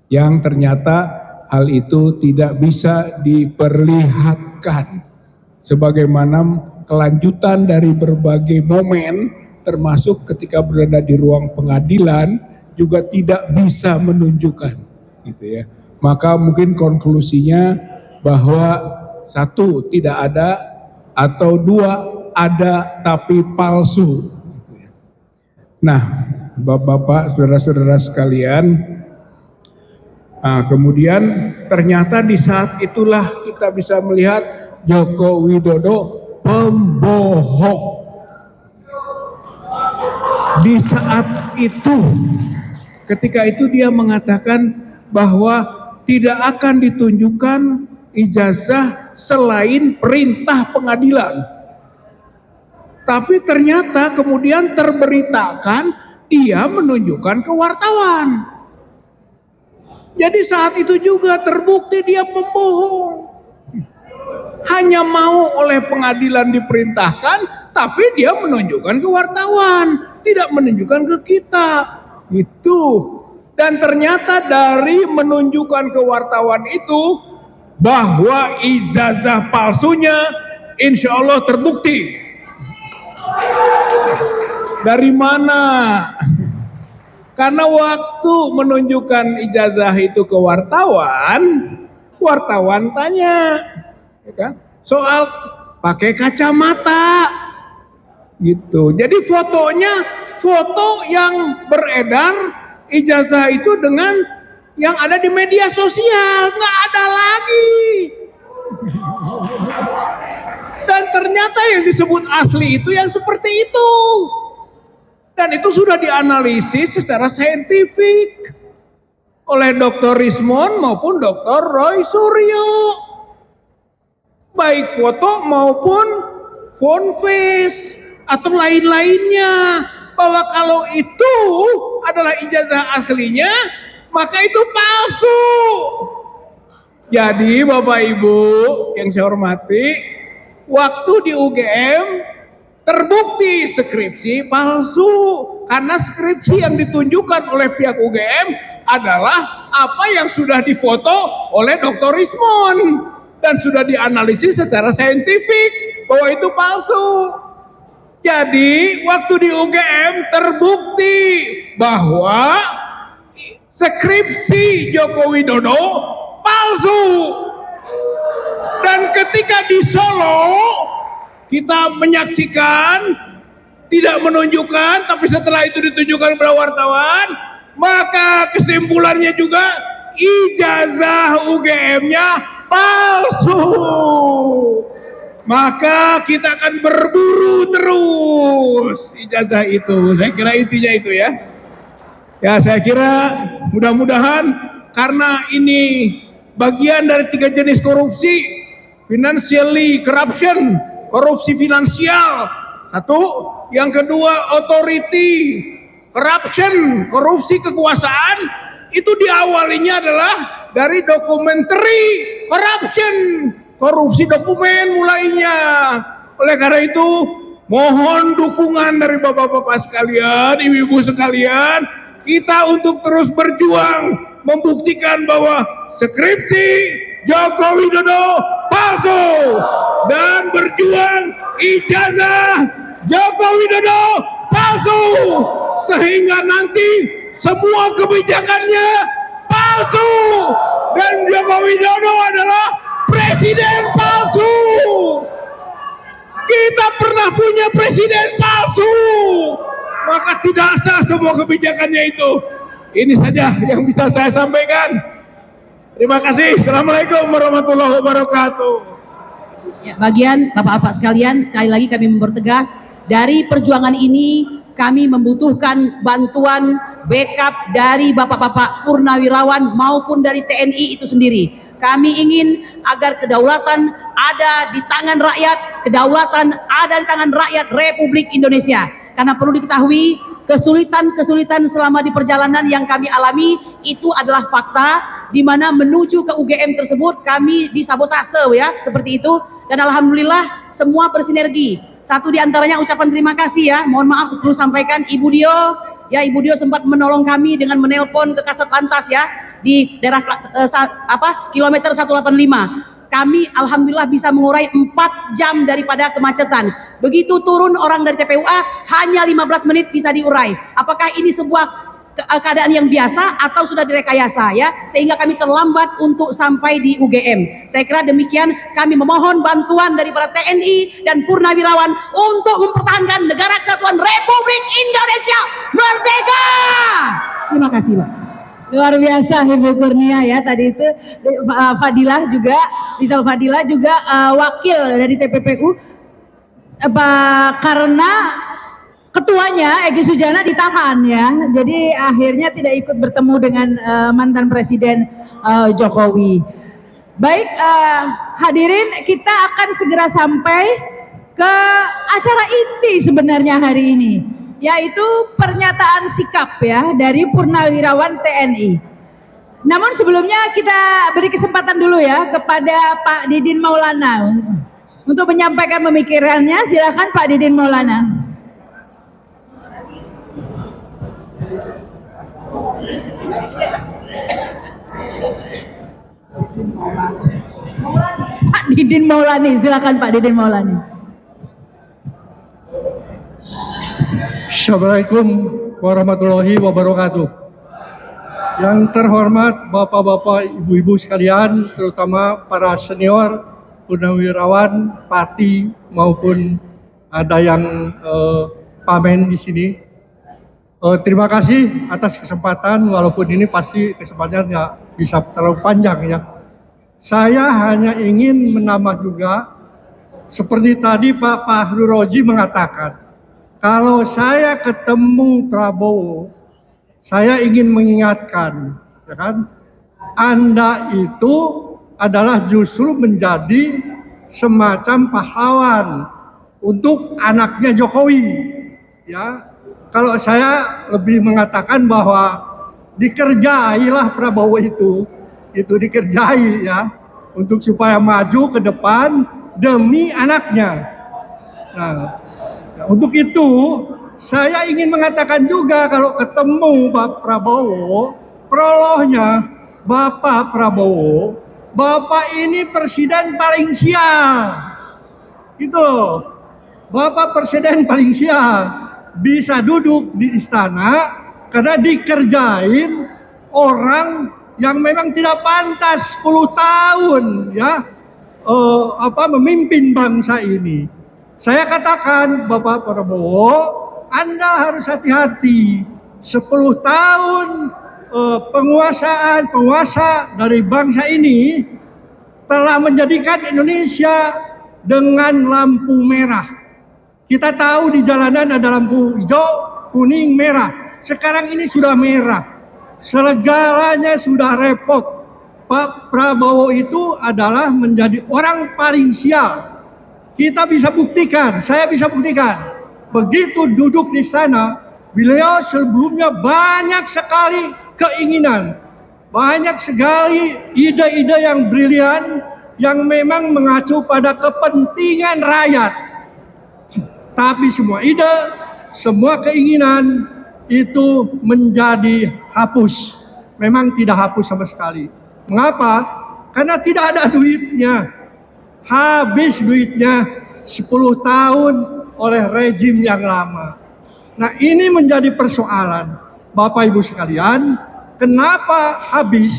yang ternyata hal itu tidak bisa diperlihatkan sebagaimana kelanjutan dari berbagai momen, termasuk ketika berada di ruang pengadilan juga tidak bisa menunjukkan gitu ya. Maka mungkin konklusinya bahwa satu, tidak ada, atau dua, ada tapi palsu. Nah, Bapak-bapak, saudara-saudara sekalian, kemudian ternyata di saat itulah kita bisa melihat Joko Widodo pembohong. Di saat itu, ketika itu dia mengatakan bahwa tidak akan ditunjukkan ijazah selain perintah pengadilan. Tapi ternyata kemudian terberitakan dia menunjukkan ke wartawan. Jadi saat itu juga terbukti dia pembohong. Hanya mau oleh pengadilan diperintahkan, tapi dia menunjukkan ke wartawan, tidak menunjukkan ke kita. Itu. Dan ternyata dari menunjukkan ke wartawan itu, bahwa ijazah palsunya insya Allah terbukti. Dari mana? Karena waktu menunjukkan ijazah itu ke wartawan, wartawan tanya, ya kan? Soal pakai kacamata, gitu. Jadi fotonya, foto yang beredar ijazah itu dengan yang ada di media sosial, nggak ada lagi. Dan ternyata yang disebut asli itu yang seperti itu. Dan itu sudah dianalisis secara saintifik oleh Dr. Rismond maupun Dr. Roy Suryo. Baik foto maupun phone face atau lain-lainnya. Bahwa kalau itu adalah ijazah aslinya, maka itu palsu. Jadi Bapak Ibu yang saya hormati, waktu di UGM terbukti skripsi palsu. Karena skripsi yang ditunjukkan oleh pihak UGM adalah apa yang sudah difoto oleh Dr. Rismond. Dan sudah dianalisis secara saintifik bahwa itu palsu. Jadi waktu di UGM terbukti bahwa skripsi Joko Widodo palsu. Dan ketika di Solo kita menyaksikan, tidak menunjukkan, tapi setelah itu ditunjukkan kepada wartawan, maka kesimpulannya juga ijazah UGM-nya palsu. Maka kita akan berburu terus ijazah itu. Saya kira intinya itu ya. Ya, saya kira mudah-mudahan karena ini bagian dari 3 jenis korupsi, financially corruption, korupsi finansial, satu, yang kedua authority corruption, korupsi kekuasaan, itu diawalinya adalah dari documentary corruption, korupsi dokumen mulainya. Oleh karena itu mohon dukungan dari bapak-bapak sekalian, ibu-ibu sekalian, kita untuk terus berjuang membuktikan bahwa skripsi Joko Widodo palsu dan berjuang ijazah Joko Widodo palsu, sehingga nanti semua kebijakannya palsu dan Joko Widodo adalah presiden palsu. Kita pernah punya presiden palsu, maka tidak sah semua kebijakannya itu. Ini saja yang bisa saya sampaikan. Terima kasih. Assalamualaikum warahmatullahi wabarakatuh. Ya, bagian Bapak-Bapak sekalian, sekali lagi kami mempertegas, dari perjuangan ini kami membutuhkan bantuan backup dari Bapak-Bapak Purnawirawan maupun dari TNI itu sendiri. Kami ingin agar kedaulatan ada di tangan rakyat, kedaulatan ada di tangan rakyat Republik Indonesia. Karena perlu diketahui, kesulitan-kesulitan selama di perjalanan yang kami alami itu adalah fakta, di mana menuju ke UGM tersebut kami disabotase ya, seperti itu. Dan alhamdulillah semua bersinergi. Satu di antaranya ucapan terima kasih ya. Mohon maaf perlu sampaikan Ibu Dio, ya Ibu Dio sempat menolong kami dengan menelpon ke Kasat Lantas ya di daerah kilometer 185. Kami alhamdulillah bisa mengurai 4 jam daripada kemacetan. Begitu turun orang dari TPUA hanya 15 menit bisa diurai. Apakah ini sebuah keadaan yang biasa atau sudah direkayasa ya, sehingga kami terlambat untuk sampai di UGM. Saya kira demikian, kami memohon bantuan daripada TNI dan Purnawirawan untuk mempertahankan negara kesatuan Republik Indonesia merdeka. Terima kasih, Pak. Luar biasa Ibu Kurnia ya, tadi itu Fadilah juga, Rizal Fadilah juga wakil dari TPPU, karena ketuanya Egy Sujana ditahan ya, jadi akhirnya tidak ikut bertemu dengan mantan Presiden Jokowi. Baik, hadirin, kita akan segera sampai ke acara inti sebenarnya hari ini, yaitu pernyataan sikap ya dari Purnawirawan TNI. Namun sebelumnya kita beri kesempatan dulu ya kepada Pak Didin Maulana untuk menyampaikan pemikirannya. Silakan Pak Didin Maulana. Pak Didin Maulani, silakan Pak Didin Maulani. Assalamualaikum warahmatullahi wabarakatuh. Yang terhormat Bapak-bapak, Ibu-ibu sekalian, terutama para senior Purnawirawan, Pati maupun ada yang pamen di sini. Terima kasih atas kesempatan, walaupun ini pasti kesempatannya nggak bisa terlalu panjang ya. Saya hanya ingin menambah juga, seperti tadi Pak Fahru Roji mengatakan, kalau saya ketemu Prabowo, saya ingin mengingatkan, ya kan, Anda itu adalah justru menjadi semacam pahlawan untuk anaknya Jokowi, ya. Kalau saya lebih mengatakan bahwa dikerjailah Prabowo itu dikerjai ya, untuk supaya maju ke depan demi anaknya. Nah, untuk itu saya ingin mengatakan juga, kalau ketemu Pak Prabowo, prolognya Bapak Prabowo, Bapak ini presiden paling sial. Gitu loh. Bapak presiden paling sial. Bisa duduk di istana karena dikerjain orang yang memang tidak pantas 10 tahun ya memimpin bangsa ini. Saya katakan Bapak Prabowo, Anda harus hati-hati. 10 tahun penguasa dari bangsa ini telah menjadikan Indonesia dengan lampu merah. Kita tahu di jalanan ada lampu hijau, kuning, merah. Sekarang ini sudah merah. Segalanya sudah repot. Pak Prabowo itu adalah menjadi orang paling sial. Kita bisa buktikan, saya bisa buktikan. Begitu duduk di sana, beliau sebelumnya banyak sekali keinginan. Banyak sekali ide-ide yang brilian yang memang mengacu pada kepentingan rakyat. Tapi semua ide, semua keinginan itu menjadi hapus. Memang tidak hapus sama sekali. Mengapa? Karena tidak ada duitnya. Habis duitnya 10 tahun oleh rejim yang lama. Nah, ini menjadi persoalan. Bapak Ibu sekalian, kenapa habis?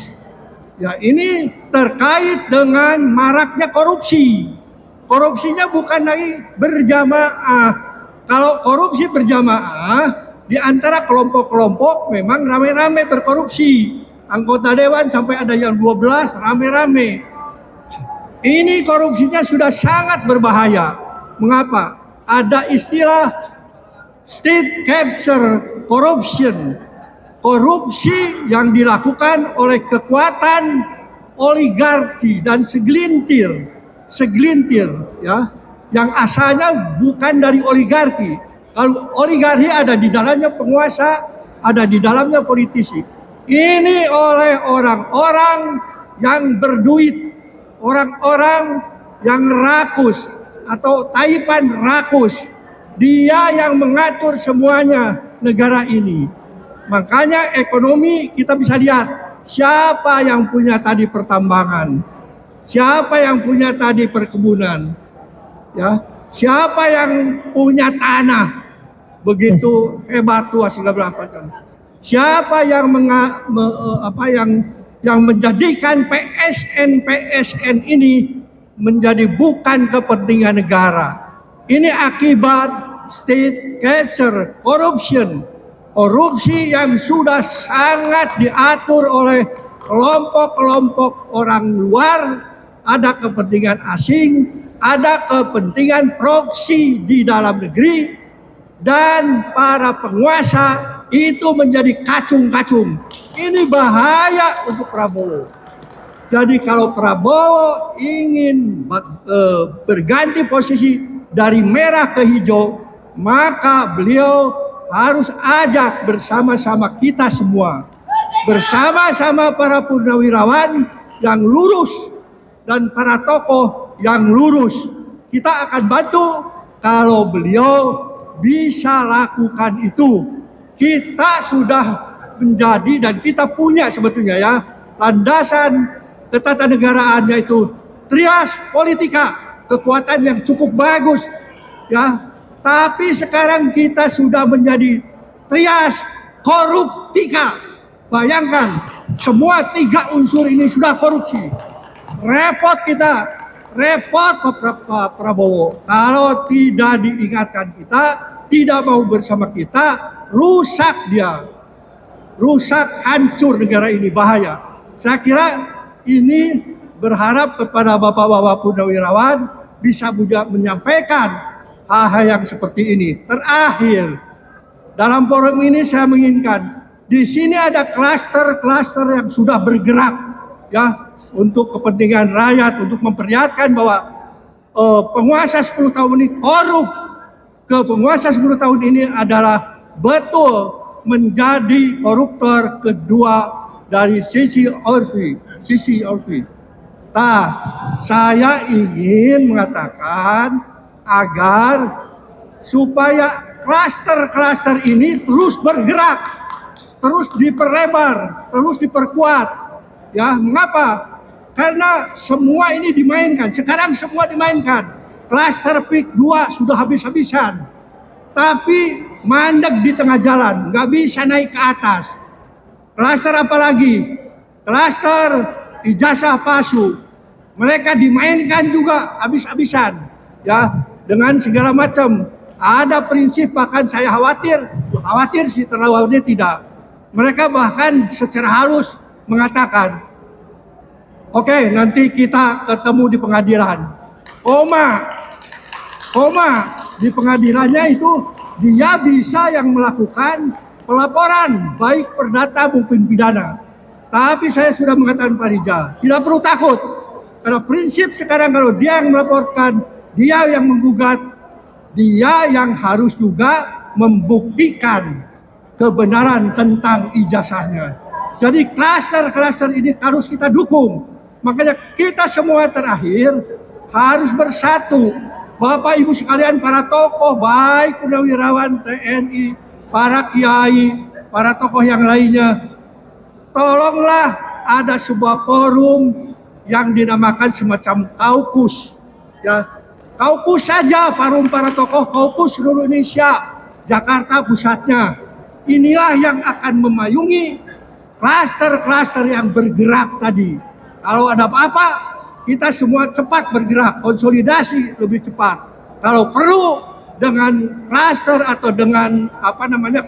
Ya, ini terkait dengan maraknya korupsi. Korupsinya bukan lagi berjamaah. Kalau korupsi berjamaah, di antara kelompok-kelompok memang rame-rame berkorupsi. Anggota dewan sampai ada yang 12 rame-rame. Ini korupsinya sudah sangat berbahaya. Mengapa? Ada istilah state capture corruption. Korupsi yang dilakukan oleh kekuatan oligarki dan segelintir ya, yang asalnya bukan dari oligarki. Kalau oligarki ada di dalamnya penguasa, ada di dalamnya politisi. Ini oleh orang-orang yang berduit, orang-orang yang rakus atau taipan rakus. Dia yang mengatur semuanya negara ini. Makanya ekonomi kita bisa lihat siapa yang punya tadi pertambangan, siapa yang punya tadi perkebunan, ya, siapa yang punya tanah begitu hebat luas segala macam. Siapa yang yang menjadikan PSN ini menjadi bukan kepentingan negara. Ini akibat state capture corruption. Korupsi yang sudah sangat diatur oleh kelompok-kelompok orang luar, ada kepentingan asing, ada kepentingan proksi di dalam negeri, dan para penguasa itu menjadi kacung-kacung. Ini bahaya untuk Prabowo. Jadi kalau Prabowo ingin berganti posisi dari merah ke hijau, maka beliau harus ajak bersama-sama kita semua, bersama-sama para purnawirawan yang lurus dan para tokoh yang lurus. Kita akan bantu kalau beliau bisa lakukan itu. Kita sudah menjadi dan kita punya sebetulnya ya landasan ketatanegaraan, yaitu trias politika, kekuatan yang cukup bagus ya. Tapi sekarang kita sudah menjadi trias koruptika. Bayangkan, semua 3 unsur ini sudah korupsi. Repot kita, repot Pak Prabowo. Kalau tidak diingatkan kita, tidak mau bersama kita, rusak dia. Rusak, hancur negara ini, bahaya. Saya kira ini berharap kepada Bapak-Bapak Purnawirawan bisa menyampaikan hal-hal yang seperti ini. Terakhir, dalam forum ini saya menginginkan di sini ada klaster-klaster yang sudah bergerak ya untuk kepentingan rakyat, untuk memperlihatkan bahwa penguasa 10 tahun ini korup. Penguasa 10 tahun ini adalah betul menjadi koruptor kedua dari Sisi Orfi. Nah, saya ingin mengatakan agar supaya klaster-klaster ini terus bergerak, terus diperlebar, terus diperkuat. Ya, mengapa? Karena semua ini dimainkan. Sekarang semua dimainkan. Klaster PIK 2 sudah habis-habisan. Tapi mandek di tengah jalan, nggak bisa naik ke atas. Klaster apa lagi? Klaster ijazah palsu. Mereka dimainkan juga habis-habisan. Ya, dengan segala macam. Ada prinsip, bahkan saya khawatir sih, terlalu khawatir tidak. Mereka bahkan secara halus mengatakan, oke, nanti kita ketemu di pengadilan. Koma, di pengadilannya itu dia bisa yang melakukan pelaporan, baik perdata maupun pidana. Tapi saya sudah mengatakan Pak Rijal, tidak perlu takut. Karena prinsip sekarang kalau dia yang melaporkan, dia yang menggugat, dia yang harus juga membuktikan kebenaran tentang ijazahnya. Jadi klaster-klaster ini harus kita dukung. Makanya kita semua terakhir harus bersatu. Bapak Ibu sekalian, para tokoh baik purnawirawan TNI, para kiai, para tokoh yang lainnya, tolonglah ada sebuah forum yang dinamakan semacam kaukus. Ya, kaukus saja, forum para tokoh kaukus seluruh Indonesia, Jakarta pusatnya. Inilah yang akan memayungi klaster-klaster yang bergerak tadi. Kalau ada apa-apa, kita semua cepat bergerak, konsolidasi lebih cepat. Kalau perlu dengan klaster atau dengan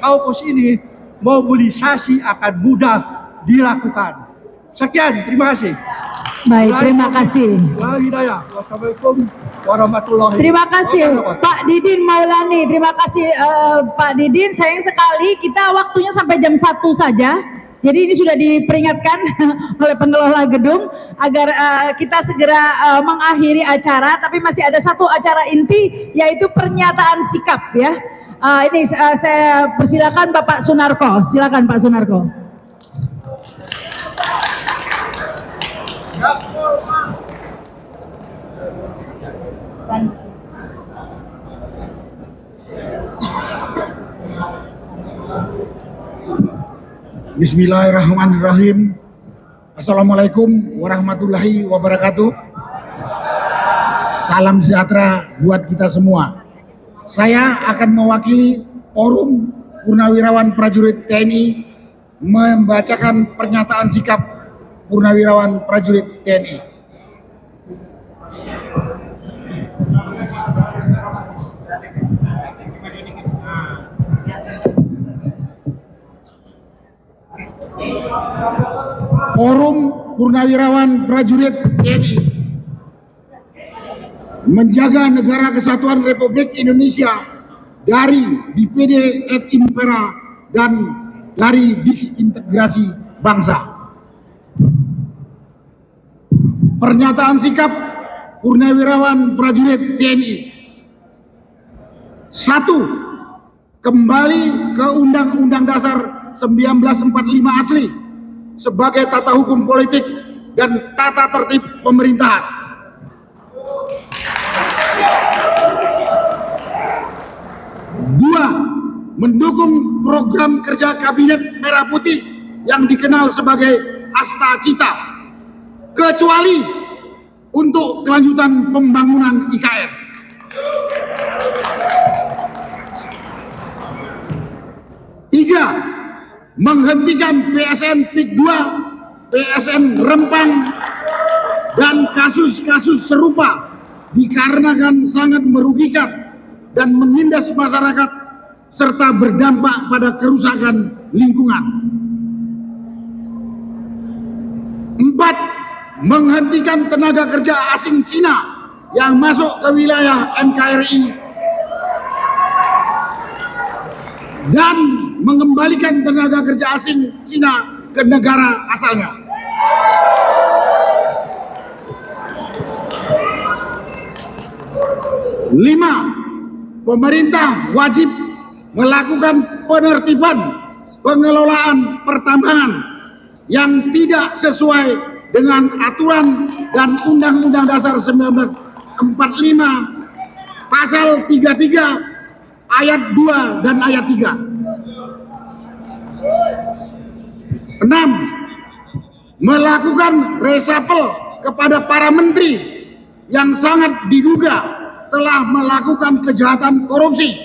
kaukus ini, mobilisasi akan mudah dilakukan. Sekian, terima kasih. Baik, terima kasih. Wassalamualaikum warahmatullahi wabarakatuh. Terima kasih Pak Didin Maulani. Terima kasih Pak Didin. Sayang sekali kita waktunya sampai jam 1 saja. Jadi ini sudah diperingatkan oleh pengelola gedung agar kita segera mengakhiri acara. Tapi masih ada satu acara inti, yaitu pernyataan sikap ya. Ini saya persilakan Bapak Sunarko. Silakan Pak Sunarko. Bismillahirrahmanirrahim. Assalamualaikum warahmatullahi wabarakatuh. Salam sejahtera buat kita semua. Saya akan mewakili Forum Purnawirawan Prajurit TNI membacakan pernyataan sikap Purnawirawan Prajurit TNI. Forum Purnawirawan Prajurit TNI menjaga negara kesatuan Republik Indonesia dari DPD et impera dan dari disintegrasi bangsa. Pernyataan sikap Purnawirawan Prajurit TNI. 1. Kembali ke Undang-Undang Dasar 1945 asli sebagai tata hukum politik dan tata tertib pemerintahan. 2. Mendukung program kerja Kabinet Merah Putih yang dikenal sebagai Asta Cita, kecuali untuk kelanjutan pembangunan IKN. 3. Menghentikan PSN PIK 2, PSN Rempang, dan kasus-kasus serupa dikarenakan sangat merugikan dan menindas masyarakat serta berdampak pada kerusakan lingkungan. 4. Menghentikan tenaga kerja asing Cina yang masuk ke wilayah NKRI dan mengembalikan tenaga kerja asing Cina ke negara asalnya. 5. Pemerintah wajib melakukan penertiban pengelolaan pertambangan yang tidak sesuai dengan aturan dan Undang-Undang Dasar 1945 Pasal 33 Ayat 2 dan Ayat 3. 6. Melakukan resapel kepada para menteri yang sangat diduga telah melakukan kejahatan korupsi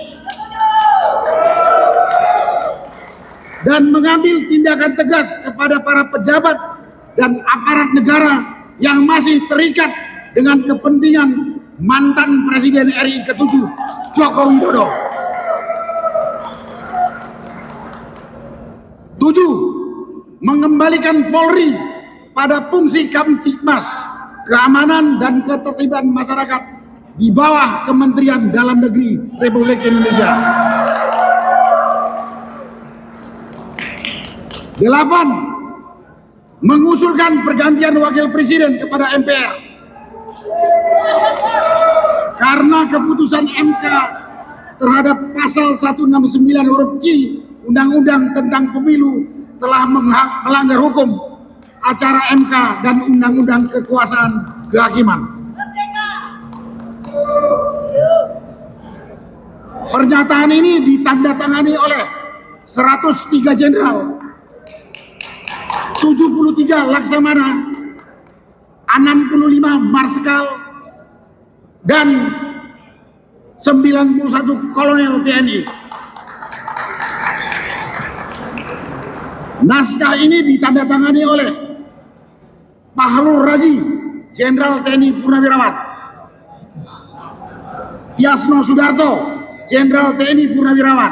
dan mengambil tindakan tegas kepada para pejabat dan aparat negara yang masih terikat dengan kepentingan mantan Presiden RI ke-7 Joko Widodo. 7. Mengembalikan Polri pada fungsi Kamtibmas, keamanan dan ketertiban masyarakat di bawah Kementerian Dalam Negeri Republik Indonesia. 8. Mengusulkan pergantian wakil presiden kepada MPR karena keputusan MK terhadap pasal 169 huruf Q Undang-Undang tentang Pemilu telah melanggar hukum acara MK dan Undang-Undang Kekuasaan Kehakiman. Pernyataan ini ditandatangani oleh 103 jenderal, 73 laksamana, 65 marskal, dan 91 kolonel TNI. Naskah ini ditandatangani oleh Pak Halur Raji, Jenderal TNI Purnawirawan. Yasno Sudarto, Jenderal TNI Purnawirawan.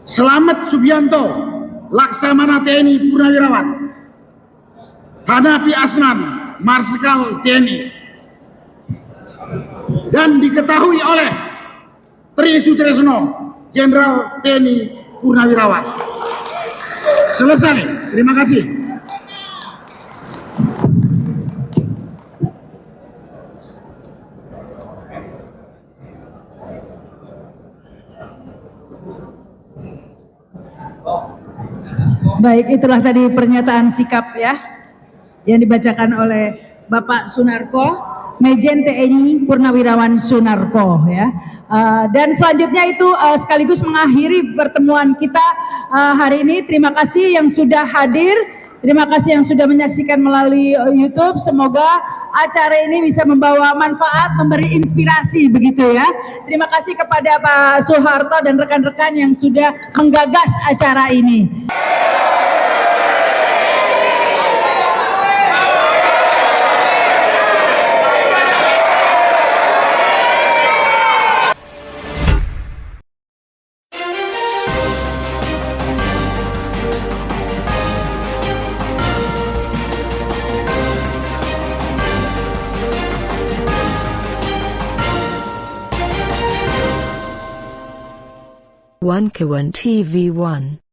Slamet Subianto, Laksamana TNI Purnawirawan. Hanafi Asnan, Marsikal TNI. Dan diketahui oleh Tri Sutresno, Jenderal TNI Purnawirawan. Selesai. Terima kasih. Baik, itulah tadi pernyataan sikap ya yang dibacakan oleh Bapak Sunarko, Majen TNI Purnawirawan Sunarko ya. Dan selanjutnya itu sekaligus mengakhiri pertemuan kita hari ini. Terima kasih yang sudah hadir, terima kasih yang sudah menyaksikan melalui YouTube. Semoga acara ini bisa membawa manfaat, memberi inspirasi begitu ya. Terima kasih kepada Pak Soeharto dan rekan-rekan yang sudah menggagas acara ini. One Kawan TV 1